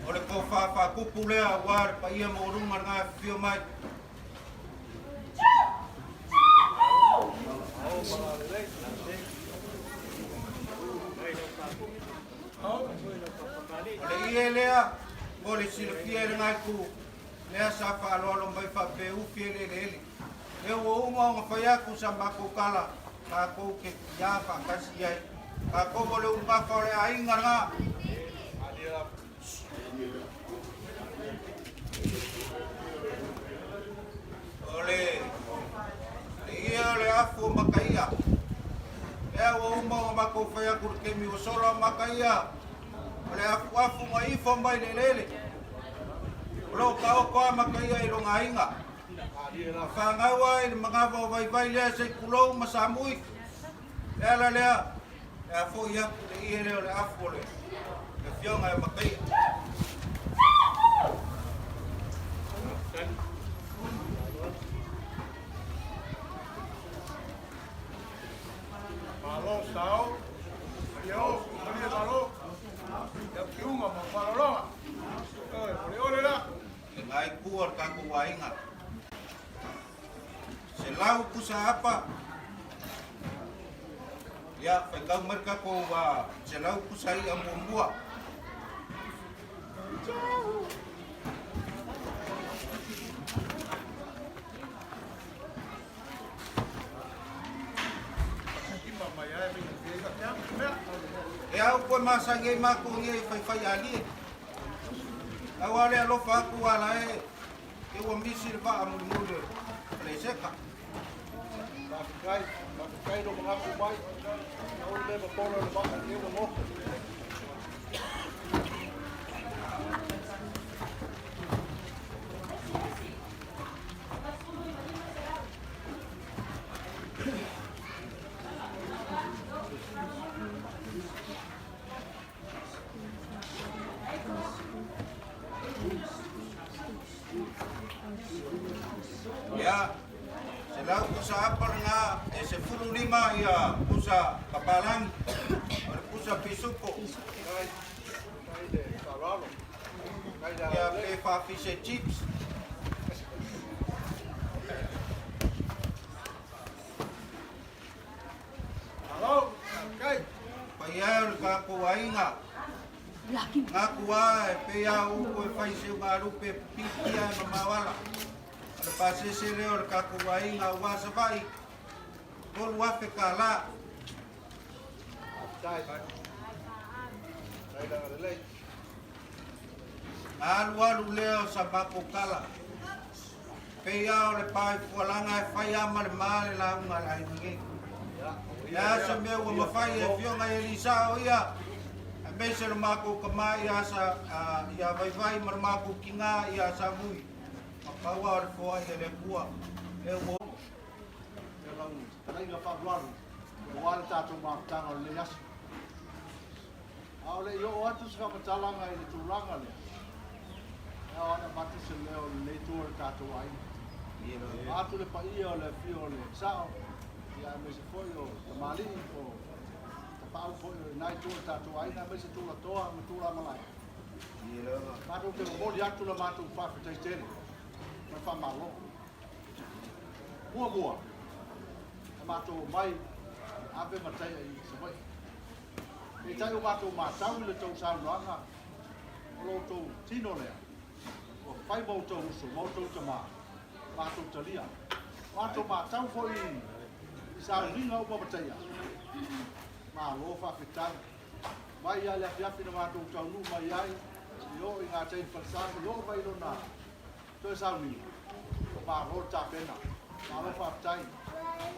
Oleh ko fa kupule awar pa iya mo rumar nga fio mai. Oleh iya lea mo le silafia le ngai ku lea sa whaaloalo mai whapeu fie le ele. E ua uma o ngawhai aku sa mako kala ka kou ke ia whakasi ai. Ka kou mo le unga whaore a inga ngā. Ole ia le afu makaia. E ua uma o mako whai aku ke mi o solo makaia. Ole afu mai ifo mai le lele. Lo ka o koa makaia i ronga inga. Whangaua i mga vai lea se kulou masamui. Lea lea. Lea fo ia le ihe leo le afo le. Le fionga e makaia. Malo sao. Yo, mari malo. Ya kiunga ma palolonga. Ole la. Ngai kuar kaku wainga. Se lau kusa apa? Ya, pegau mereka ko wa se lau kusa i ambua. Ya, ko masange mako ni fai ali. Awale alofa ku ala e wa misir ba amul preseka. Kai do mga kumay. Naul be polo le ba ni mo. Ya, selalu kusa apa nga se fulu lima ya kusa kapalang, kusa pisuko. Ya play fish and chips. Halo, kai. Payar ka kuwainga. Nga kuwa peya u fai se marupe pitia mamawala. Ada pase se leo ka kuwainga wa sabai. Gol wa fe kala. Dai. Dai dah lelai. Alu leo sa bako kala. Peya le pai fualanga fai amal mal la unga la ingi. Ya sa me wa mafai e fionga Elisa o ya. Mese le mako kamai ya sa ya vai marmako kinga ya sa mui. Makawa fo ai le bua. E wo. Ya bang, tanai nga Februari. Wala tato maktanga le yas. Aole yo atu ska matalanga i tulanga le. Ya ona mati se leo le tur tato ai. Atu le paia le fio le sao. Ya me se foi o tamali o pau foi nai tur tato ai na me se tula toa me tula malai. Matu ke mo dia tu la matu fa fa tele. Ma fa malo. Mua. Matu mai ave matai ai se vai. E tai o matu ma tau le tau sa langa. Lo to tino le. O fai mo to uso mo to tama. Matu talia. Matu ma tau foi sa ringa o matai. Ma lo fa fitai. Mai ale afiafi na matu tau nu mai ai. Yo inga tai falsa yo vai lo na. To sa ni. Ma ro ta pena. Ma lo fa tai.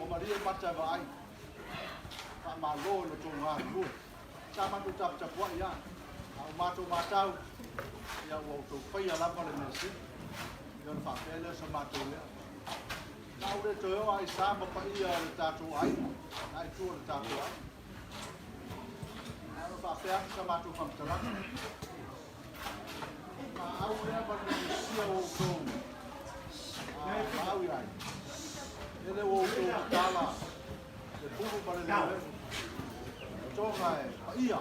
O maria mata vai. Ma lo lo to nga lu. Sa matu tap tap wa ya. Au matu matau. Ya wo to pai ala pa le nesi. Yo fa pele sa matu le. Nau le to yo ai sa ma pa ia le tatu ai. Ai tu le tatu ai. Au fa pele sa matu fam tala. Ma au le pa le sia o to. Au ai. Ele o to tala. Le pupu pa le le. Tonga e paia.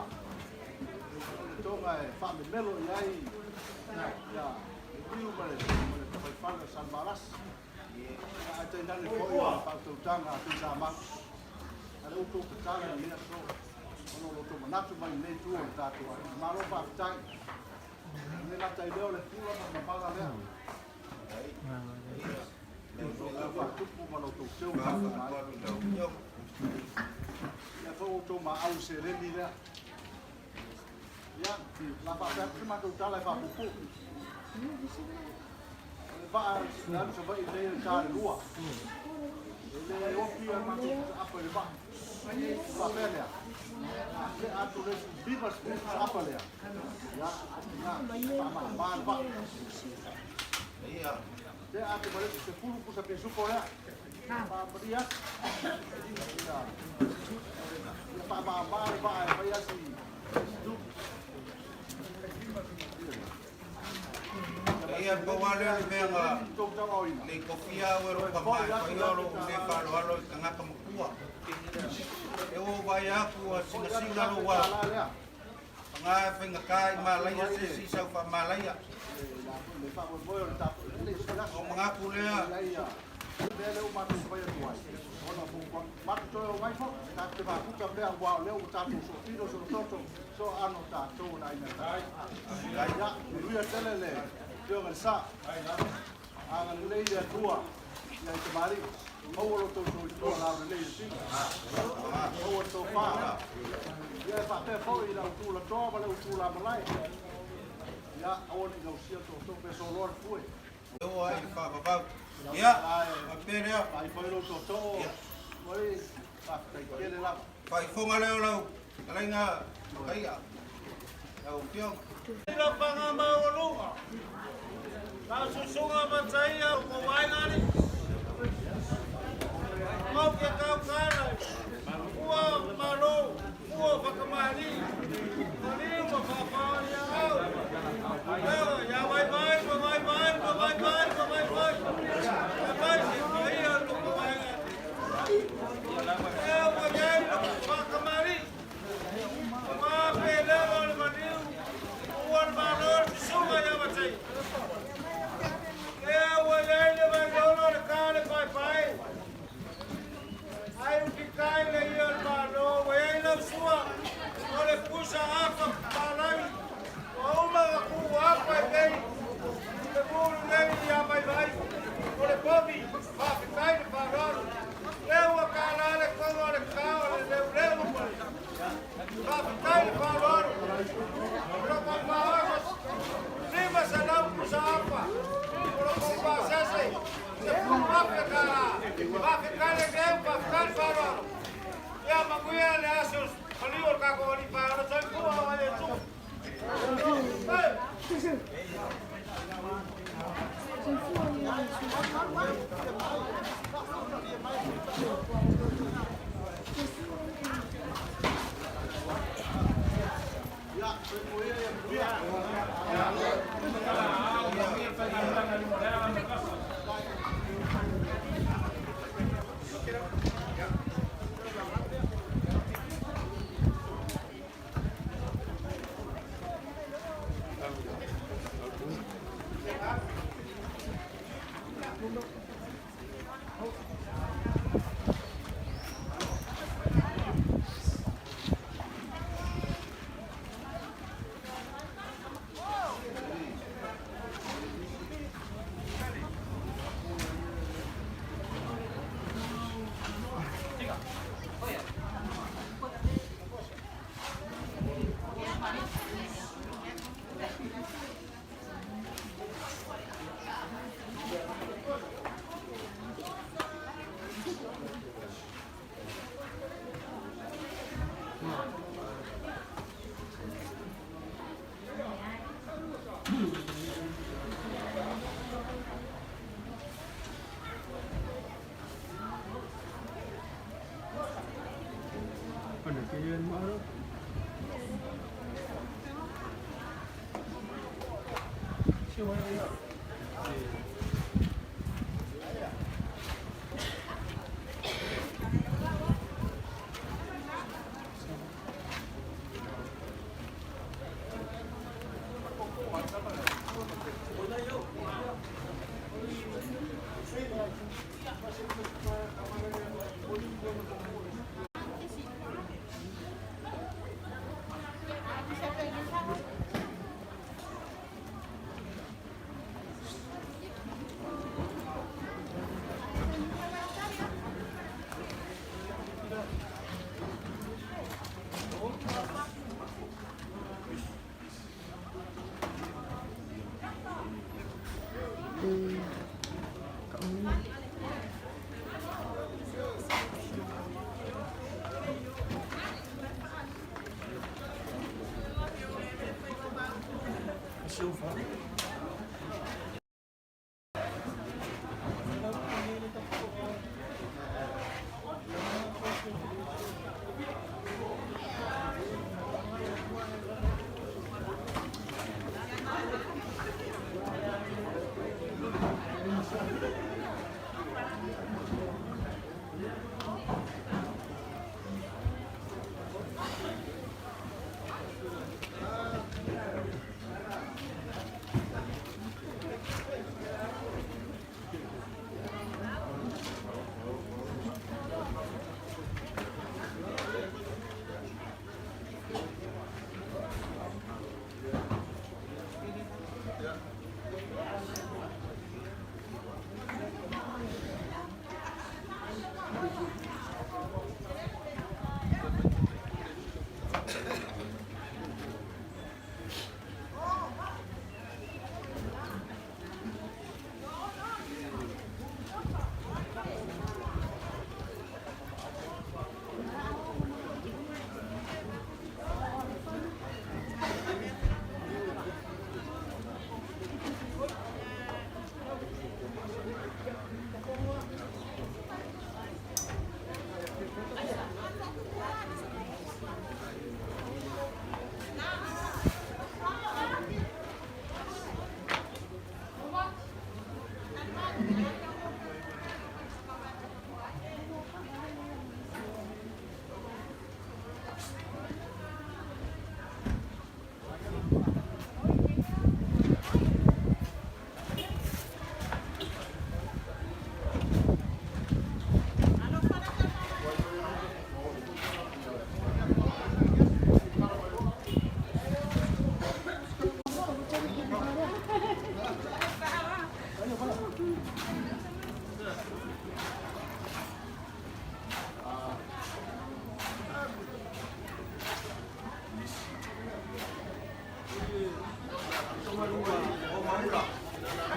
Tonga e whame melo i ai. Ia, e piu mare, ka whai whanga San Maras. A te nane poi o whautautanga a pisa amang. Ale uto ka tanga na mea so. Ono loto manatu mai nei tua o tātua. Maro whaftai. Ni la tai leo le pula ma paga lea. Fa tupu ma no tu seu ma ma. Ya fa o to ma au se le ni lea. Ya, la fa fa prima tu tala fa pupu. Fa dan so va ile ka lua. Ile o pia ma tu apa le ba. Fa pelea. Le atu le bibas apa lea. Ya, ya, ma ba. Iya. Dia atu balik se pulu ku sa pesu ko ya. Pa dia. Ya. Pa ya si. Ia bawale menga le kofia o ro pa mai ro le falo tanga ka mukua e o vai aku singa ro wa nga fenga kai malaya si sa fa malaya o mga kulea Ele o matu vai atuai. Ona bu matu to o mai fo, ta te va puta pe a wa le o tatu so tiro so toto so ano ta to na ina ta. Ya, ruia telele. Yo sa. Anga le ia tua. Ya te mari. Mo lo to to la le si. O to fa. Ya fa te fo i la tu la to va le tu la malai. Ya, o ni no sia to pe so lor fue. Eu ai fa ba. Ya, aperea. Ai foi lo to. Moi fa te kele la. Fai fonga leo lau. Alainga kaia. Au pio. Ila panga maulu. Ka susunga matsaia ko wai ngani. Mau ke kau kana. Ua malo. Ua pakamali. Kali mo papa ya au. Ya bye bye, bye bye, bye bye, bye bye. Bye bye, ia tu bye. Eu vou ganhar pakamali. Ma pele ol maniu. Ua malo susunga ya matsai.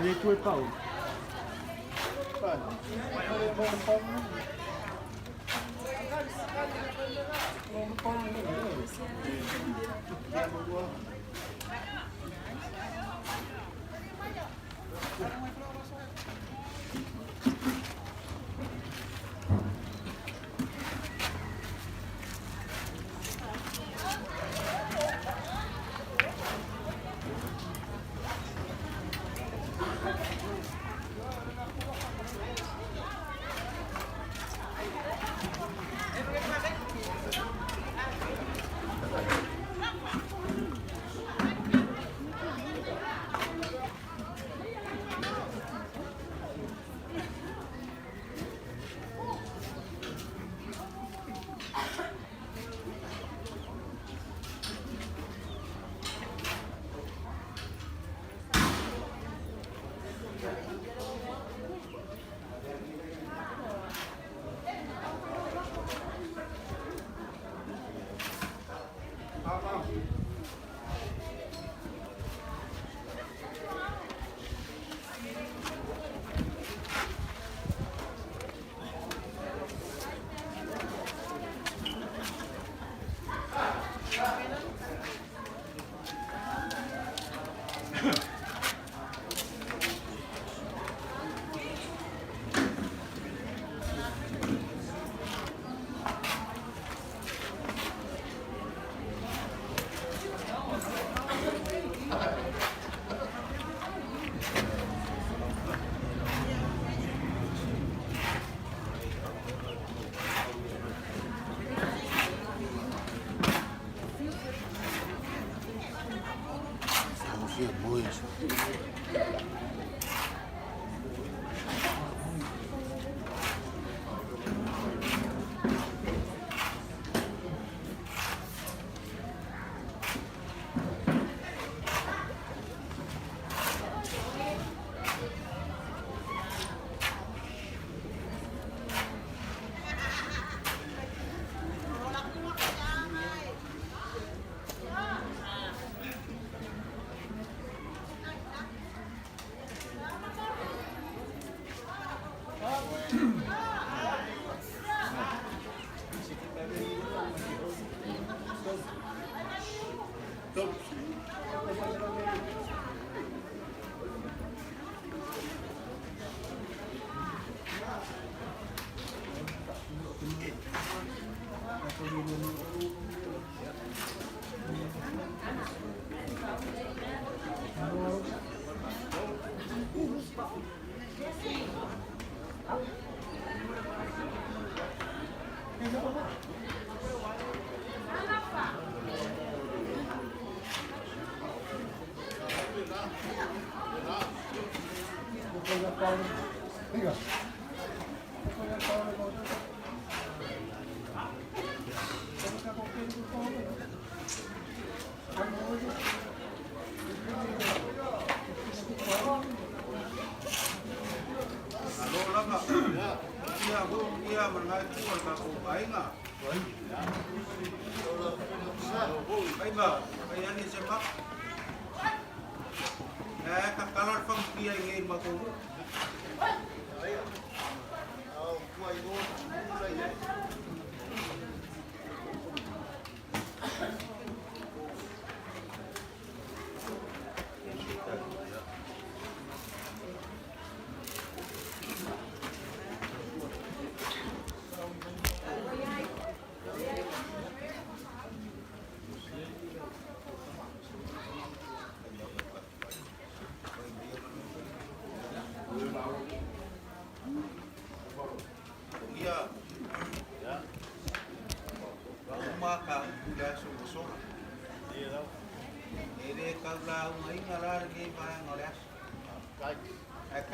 Ni tu pau.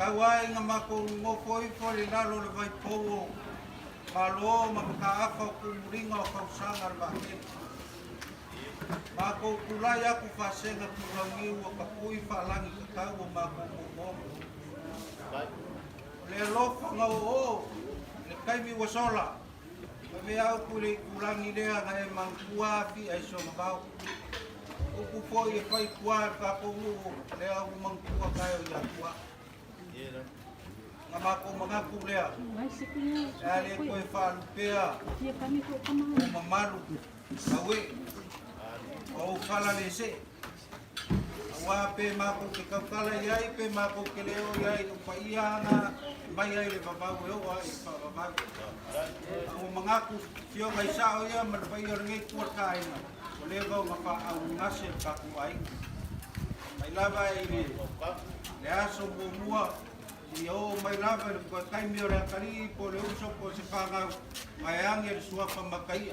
Kawai nga mako ngofoi fori lalo le vai powo malo makaafa kumuringa o kausanga ba mako kulaya ku fasenga kulangi o kapui falangi kakau mako mo le lofa nga o le kaimi wasola me au kule kulangi le nga e mangkua fi ai so mabau o po e fai kwa ka po le au mangkua kai o ya kwa nga mako mga kulea ale ko e falupea mamalu awe o fala lese wa pe mako ke kakala yai pe mako ke leo yai o paia na mai ai le baba o wa e baba o mga ku fio mai sa o ya man pai o ngi ku kai na o le go ma pa au ngase ka ku ai mai lava i le aso mo mua yo mai lava ko kai mi ora kali po le uso po se panga mai angel sua pa makai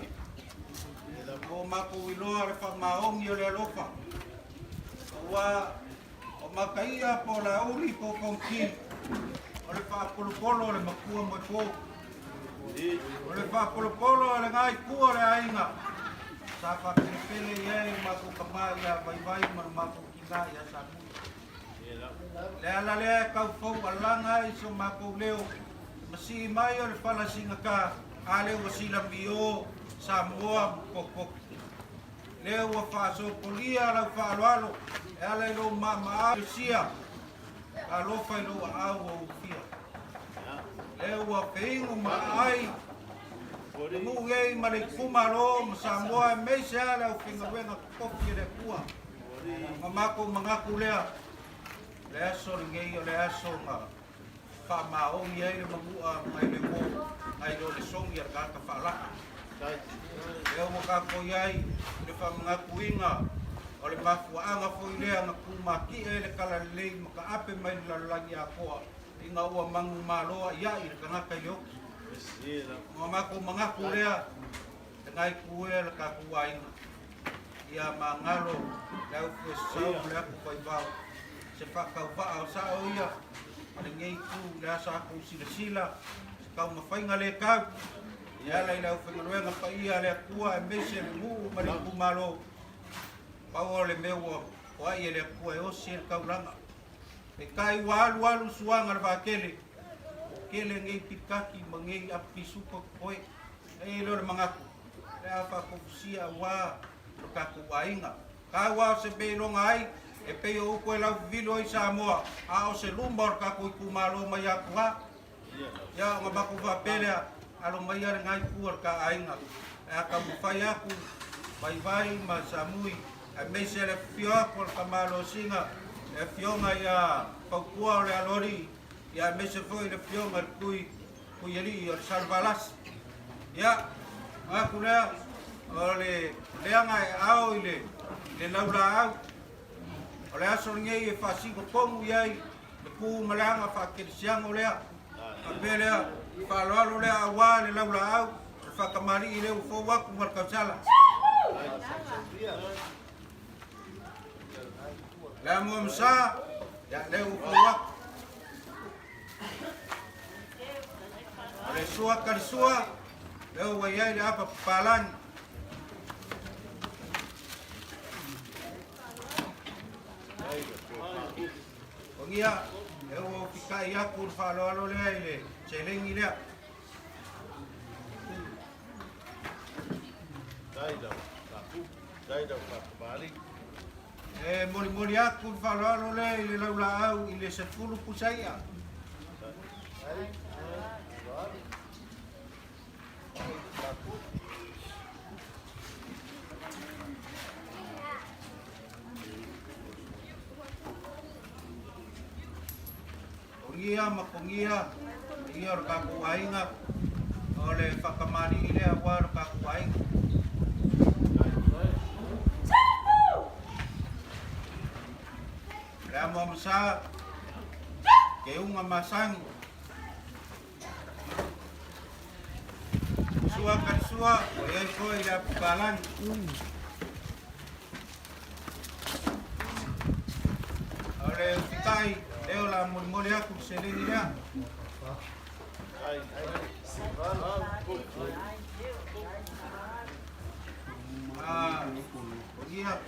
o mako wiloa le fa maong yo le lofa wa o makai po la uri po konki o le fa polo le makua mo po o le fa polo le ngai ku le ainga sa fa pele ye mako kamai ya vai vai mako kinga ya sa le ala le kau fau alanga i so mako leo masi mai o le fala singaka ale o sila bio Samoa pokok leo wa fa so polia la fa alo ala lo mama sia alo fa lo au o fia leo wa pengu mai mu ngai mari kumalo Samoa me sia la finga wenga kofi le kua mama ko mangaku lea le aso ngai o le aso ma fa ma o ye le magua mai le mo ai do le song ya ka fa la eu mo ka ko yai le fa mga kuinga o le mafuanga fo ilea nga kumaki e le kala le maka ape mai la langi a koa inga ua mangu maloa ia i le kangaka yo mama ko mga kulea ngai kue le ka kuainga ia mangalo le au fue sau le aku koi bau se whakau wha o sa o ia ale ngei ku le asa aku sila kau mawhainga le kau ia lai lau whengaruenga pa ia le kua e mese le muu mari kumalo pao le meua o ai e le kua e osi e kauranga e kai walu suanga le wakele kele ngei pikaki ma ngei api supa koe e lo le mangaku le apa kofusia wa kaku wainga ka wa se belonga ai e pe o ko la vilo i Samoa a o se lumbor ka ku kumalo mai akua ya ngabaku va pele alo mai ar ngai kuar ka ainga e ka mu fai aku vai ma samui e me se le fio por kamalo singa e fionga ya pakua le alori ya me se foi le fionga kui yeri o salvalas ya aku le ole leanga au ile le laura au ole aso ngei e fasigo pongu yai le ku malanga fa kirsiang ole Apelea whaloalo lea awa le laula au e whakamari I leo fo waku mar kausala. Lea mua msa ya leo fo waku. Le sua karisua leo wayai le apa palani. Ongia leo fikai aku whaloalo lea ile chelengi lea. Mori aku whaloalo lea ile laula au ile se fulu pusaia. Kongia makongia ia ora kaku ainga ole whakamari ile awa ora kaku ainga. Rea mamasa ke unga masangi sua karisua o ia koe ila pukalani. Ole fikai leo la mori aku selengi lea. Ia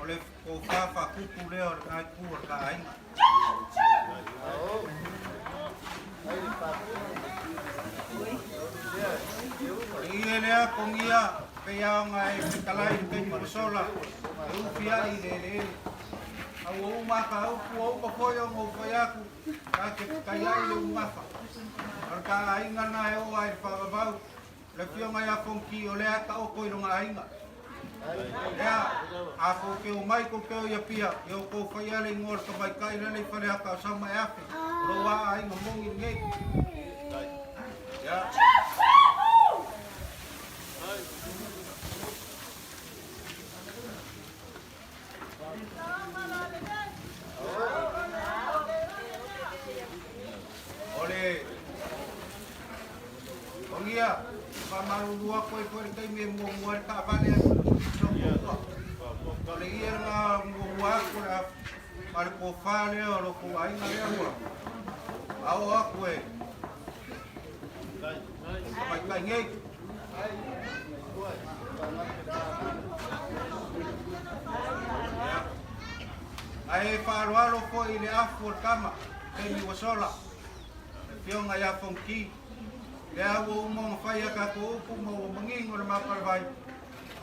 ole ko fafa kupu leo kai ku ka ai. Ia lea kongia pe ia ngai kalai pe sola. Ufia ile au maka au ko koyo mo koyaku ka ke kaya ile umafa arka ainga na e o ai pa bau le fio mai a fonki o le ata o koiro nga ainga ya a ko ke o mai ko ke o ia pia yo ko fai ale ngor ka mai kai le fale aka sa mai afi ro wa ainga mongi ngai ya Ongia, pamaru dua koe koe kai me mua ka vale ole ia nga mua ko la par ko fale o ko ai na le mua au a koe kai kai ngai ai farualo ko ile afu kama kai mi wasola pio nga ya fonki lea wo mo fai ka ko ku mo manging or makarbai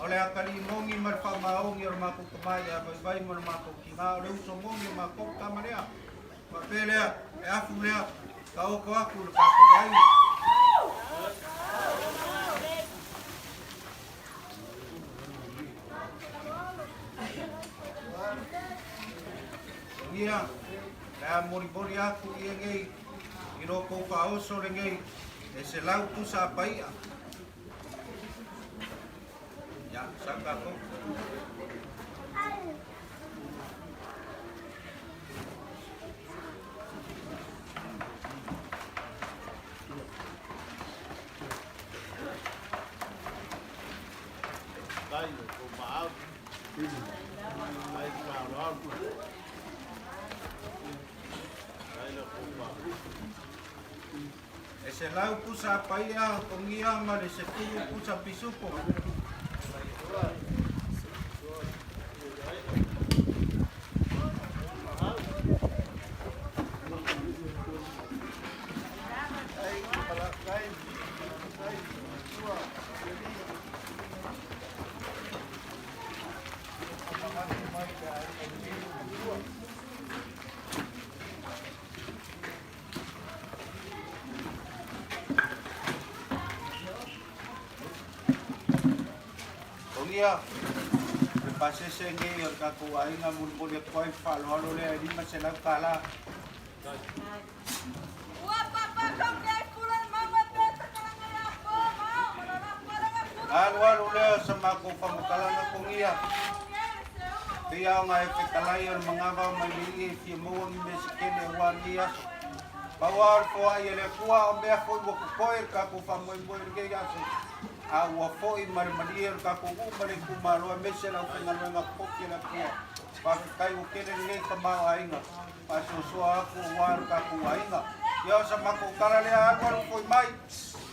ole akali mongi mar fa maongi or maku kamai ya bai mo maku kima ole uso mongi maku kamalea papelea e afu lea ka o ko aku ka ko ai ia lea mori aku ia ngai iro ko pa oso ngai ese lau tu sa paia ya saka ko dai ko ma ai ka ro ese lau pusa paia kongia ma de se pusa pisupo Kongia pase senge or ka ko ai nga mun ko le koi fal holo le di ma se la kala wa papa kom de kulan mama peta kala ngaya ko alwalo le sama ko pamukala na kongia dia nga e kalai or mangava mai li fi mo ni me se kele wa dia Pawar fo ai le kua o mea fo wo koe ka ko fa mo mo ke ya so. A wo fo I mar marier ka ko u mare ku malo me se la ko na nga ko ke la kua. Pa kai o ke ne ka ma ainga. Pa so so a ko war ka ko ainga. Ya sa ma ko kala le a ko ko mai.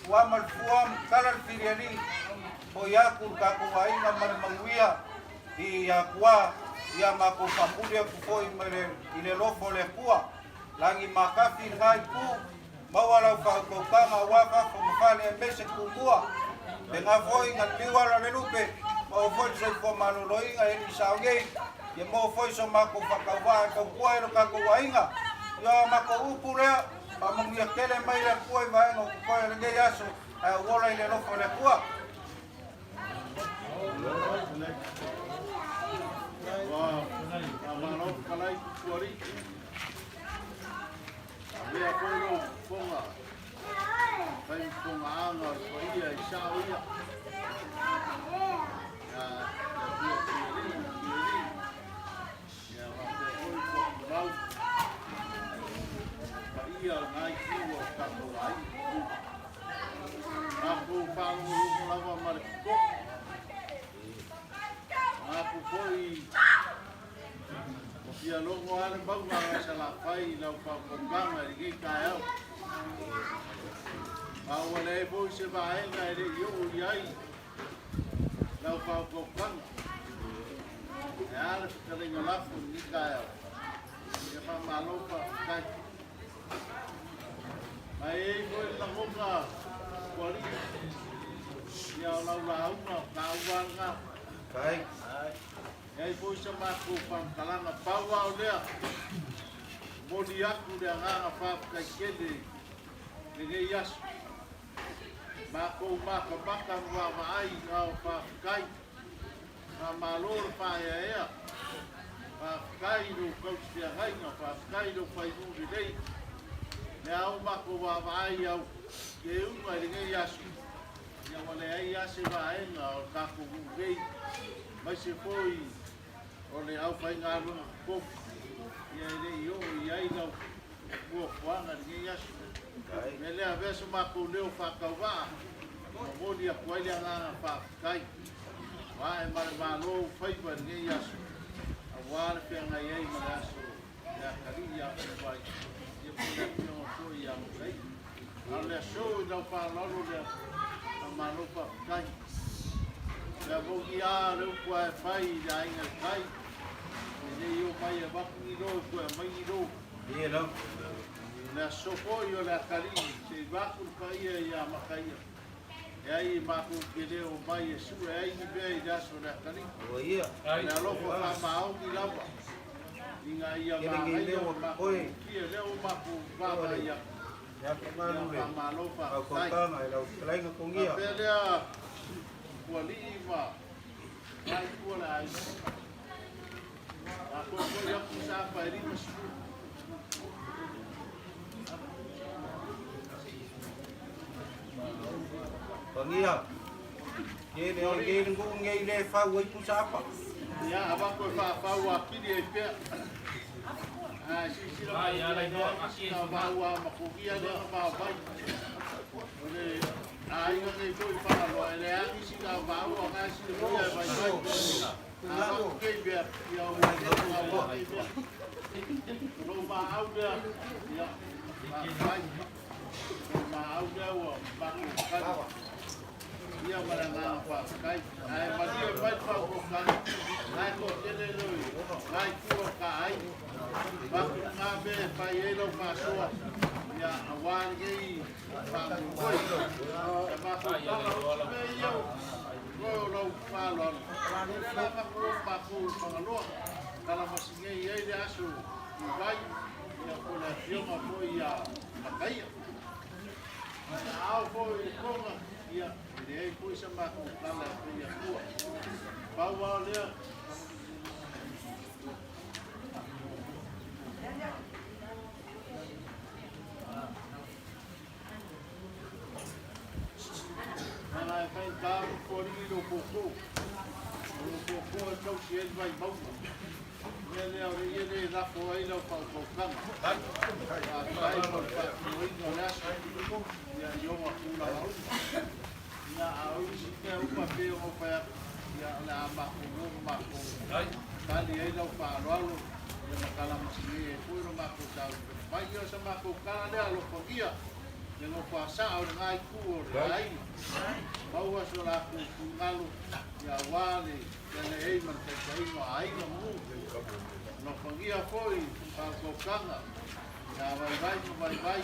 Wa mal fuam kala firiani. O ya ku ka ko ainga mar manguia. I ya kua ya ma ko fa mulia ku fo I mare ile lofo le kua. Langi makafi ngai ku mawala fa ko kama wa fa ko mfale mese ku mua denga foi ngat liwala le lupe mo foi so ko maloloi ngai ni saunge ye mo foi so mako fa ka wa ko kuero ka ko wainga yo mako upure pa mo ya kele mai le ku va ngo ko le yaso wola ile no fole ku Wow, amaro kalai kuari. Lea kono konga. Kai konga anga ko ia I sao ia. Ya wa ko rau. Pa ia ngai kiwa ka ko ai. Aku pangu lava marko. Aku foi ia longo ale bau nga sa la fai la pa konganga ri ka au au le bo se vai nga ri yo ai la pa konganga ya le ka le nga la fu ni ka au ya pa malo pa ka ai bo la monga kwali ya la una ka wa nga kai ai po sa mako pangkalanga pawa olea modi aku de nga fa ka kele de yas mako baka wa mai au fa kai ma malor pa ya fa kai do ko sia hai nga fa kai do pai du de dei ne au mako wa mai au ke u mai de yas ya wale ai yas va nga ka ku dei mas se foi ole au fai ngā runga ko ia re yo ia I ngau ko wanga ni yas me le ave so ma ko leo fa ka wa mo dia ko ile ngā fa kai wa e ma lo fai pa ni yas a wa le pe nga ia I ma so ya kali ya vai ye ko le no ko ia mo kai ale so da pa lo le ma lo fa kai ya mo ia le ko fai ya inga kai ne yo mai ba ni lo ko mai lo ye lo na sopo yo la kali se ba ku kai ya makai ya I ba ku kele o mai su ai ni be ya so la kali o ye na lo ko ma au ni la ba inga ia ma ai o ma ko ki le o ma ku ba ba ya ya ka ma lu le ma lo fa ko ka mai lo lai ko ngia pele ko li ma ai ko la ai aku ya kusa pa ri mas pangia ke ne ngo ngai le fa wo kusa pa ya aba ko fa wa kini e pe si la ya la no asi ba wa ma ko kia de ba ba ole ai no ne ko fa lo ele a si ka ba wa ka si lo ya ba ba Aku ke ya rumah auda ya rumah auda wa bakukan dia maranga apa kai ai madia vai pa ko kan ai ko tele loi ai ko kai baku ngabe pa yelo pa so ya awan gei pa ko ba ko me yo lo lo palon la pa ko pa ko pangalo kala masinge ye de asu vai ya ko la fioma ko ya makai au foi como ya de ko sa ma ko kala ko ya ko pa wa le ana fai ta ko ni lo poco então se ele vai bom ele é la foi lo fa ko kan ai ni puro mako tau mai yo sa mako kala le lo pogia ni no pasa o ngai ku o lai mau so la ku ngalu ya wale ya le ei man te kai no ai no mu no pogia foi pa ko kanga ya vai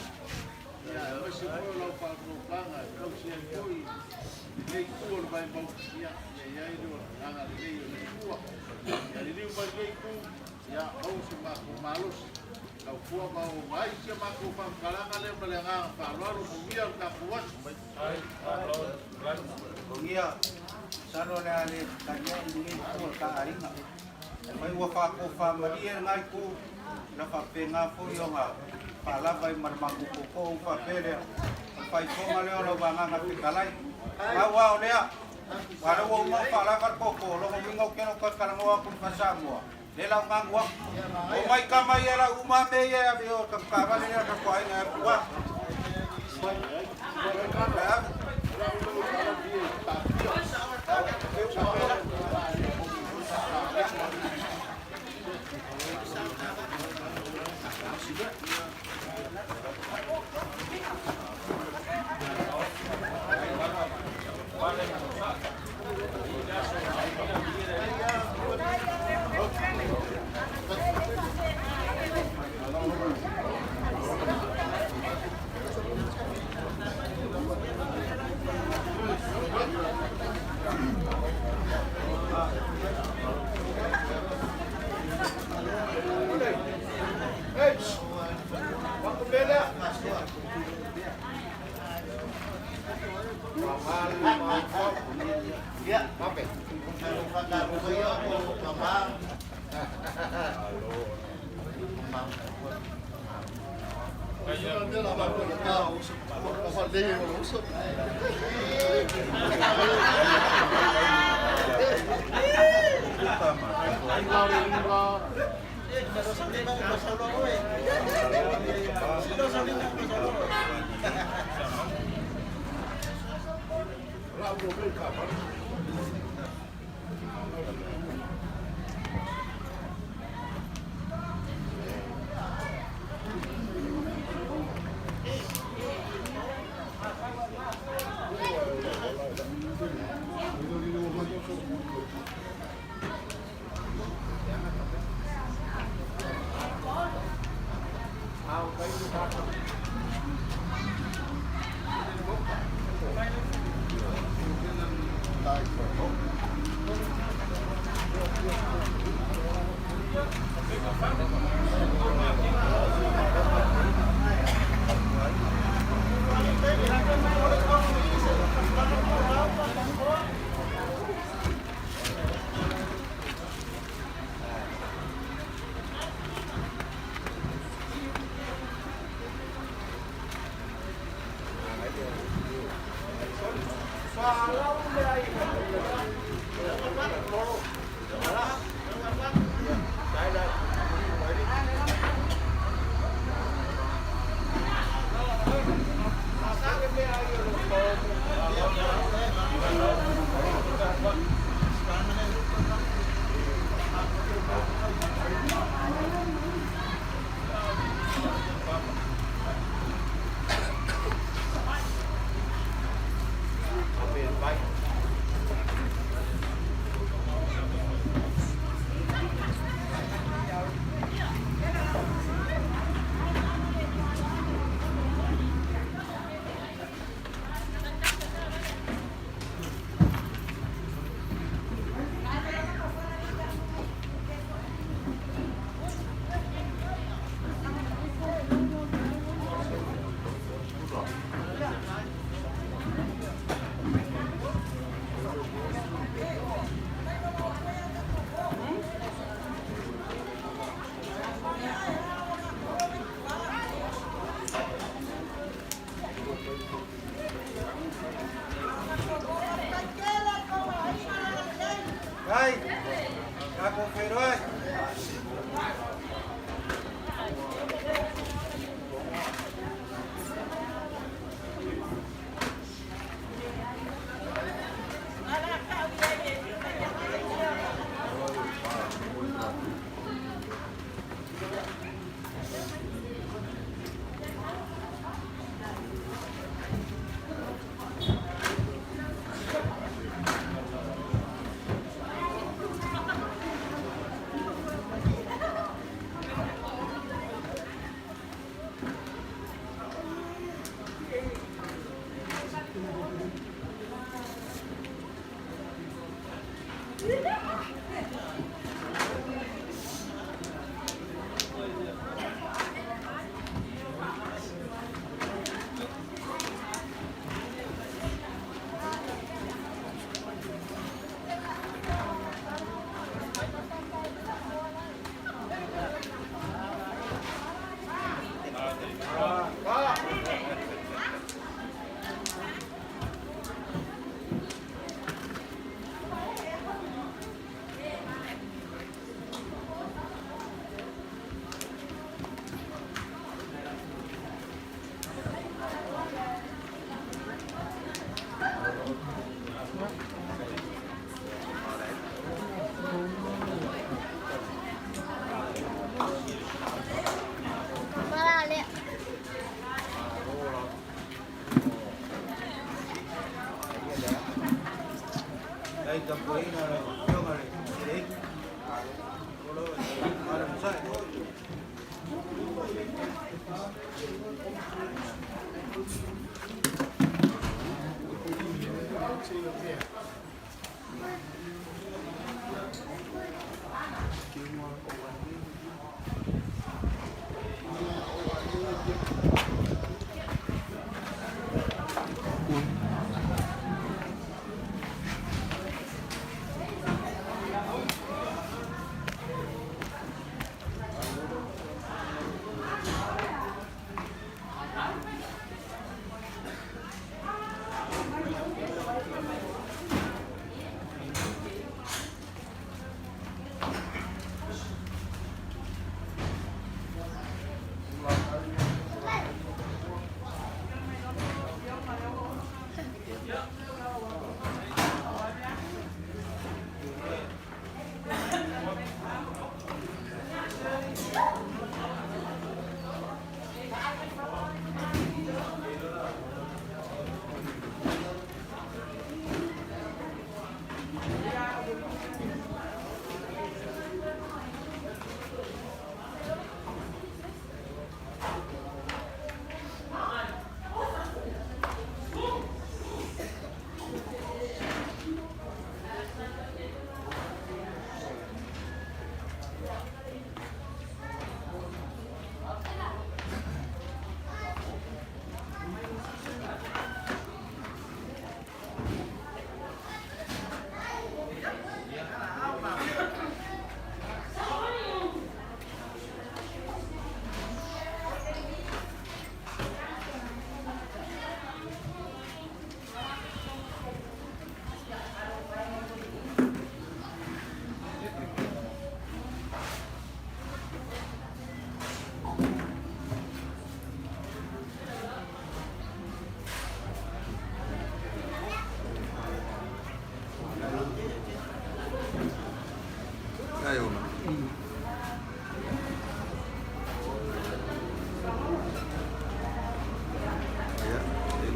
ya o se ko lo pa ko kanga ko se foi nei ku o vai mau ya ya i do anga le le ku ya le liu mai nei ku ya o se mako malos Kau kuat mau baik je maku pangkalangan yang belengang kalau kumia tak kuat. Kumia sano le ale tanya ini ko ka aringa. Mai wa fa ko fa maria ngai ku na fa penga fo yo nga. Pala bai marmangu ko fa pere. Pai ko male ora banga ka pikalai. Awa olea. Para wo ma fala ka ko lo ko mingo ke no ka kana mo ku fa samua. Lelang mangwa, umay kamay era umame ya biyo kapkaba niya kapwain na kuwa. Ya, apa? Kalau saya mau kembang. Đây tập quấy là cho mà đấy. Mà làm sao thôi.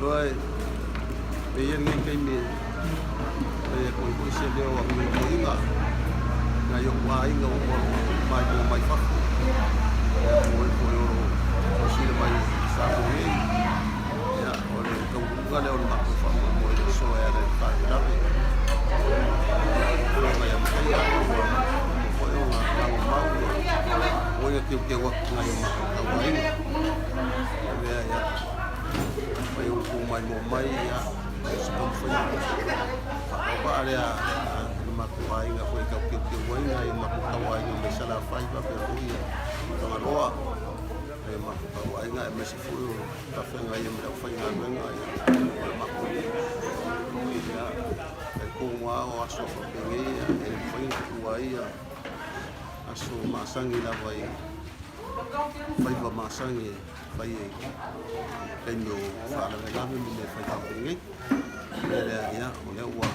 Loi bien ni kai mi ko se leo wa mi ko inga na yo wa inga o mai fa ko yo si le mai sa ko ni ya o le ko ga le o ma ko fa mo so ya le fa da ni ko mai am kai ya ko yo na ma o yo ke wa na yo ma ka wa inga ya mai o mai mo mai ya so foi apa area ma ko ai nga foi ka ke wai nga ma ko ka wai nga sala fai ba pe ruia ka roa e ma ko ka wai nga me se foi ka fe nga ye me fai nga nga ya ma ko ya e ko wa o aso ko pe ya e foi ku wai ya aso ma sangi la vai fai ba ma sangi fai tenho fala da me me fai ka ngi ya o le wa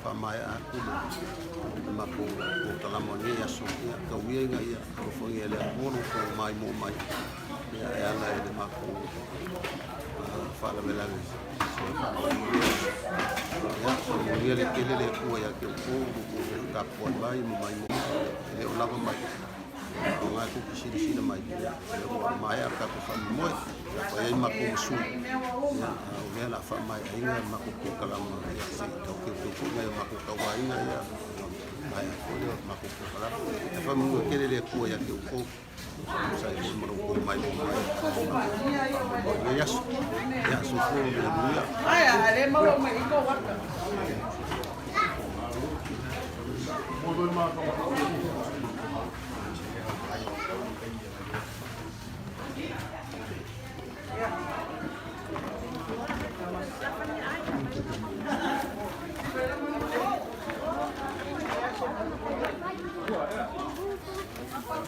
fa mai a ku ma ko ko la mo ni ya so ya ka wi nga ya ko fo ye le mo ko mai mo mai ya ya la de ma ko fa la bela so ya so ni le ke le ku ya ke ko ka po mai mo mai mo le o la mai o nga ku si mai ya o mai a ka ko fa mo ko ye ma ko su ya o la fa mai inga ma ko ka la mo ya si ka ko nga ma ko ka wa inga ya ai ko le ma ko ka la fa mo ke le ku ya ke ko sa ko mo ko mai ya so ko ya ai ale ma lo mai ko wa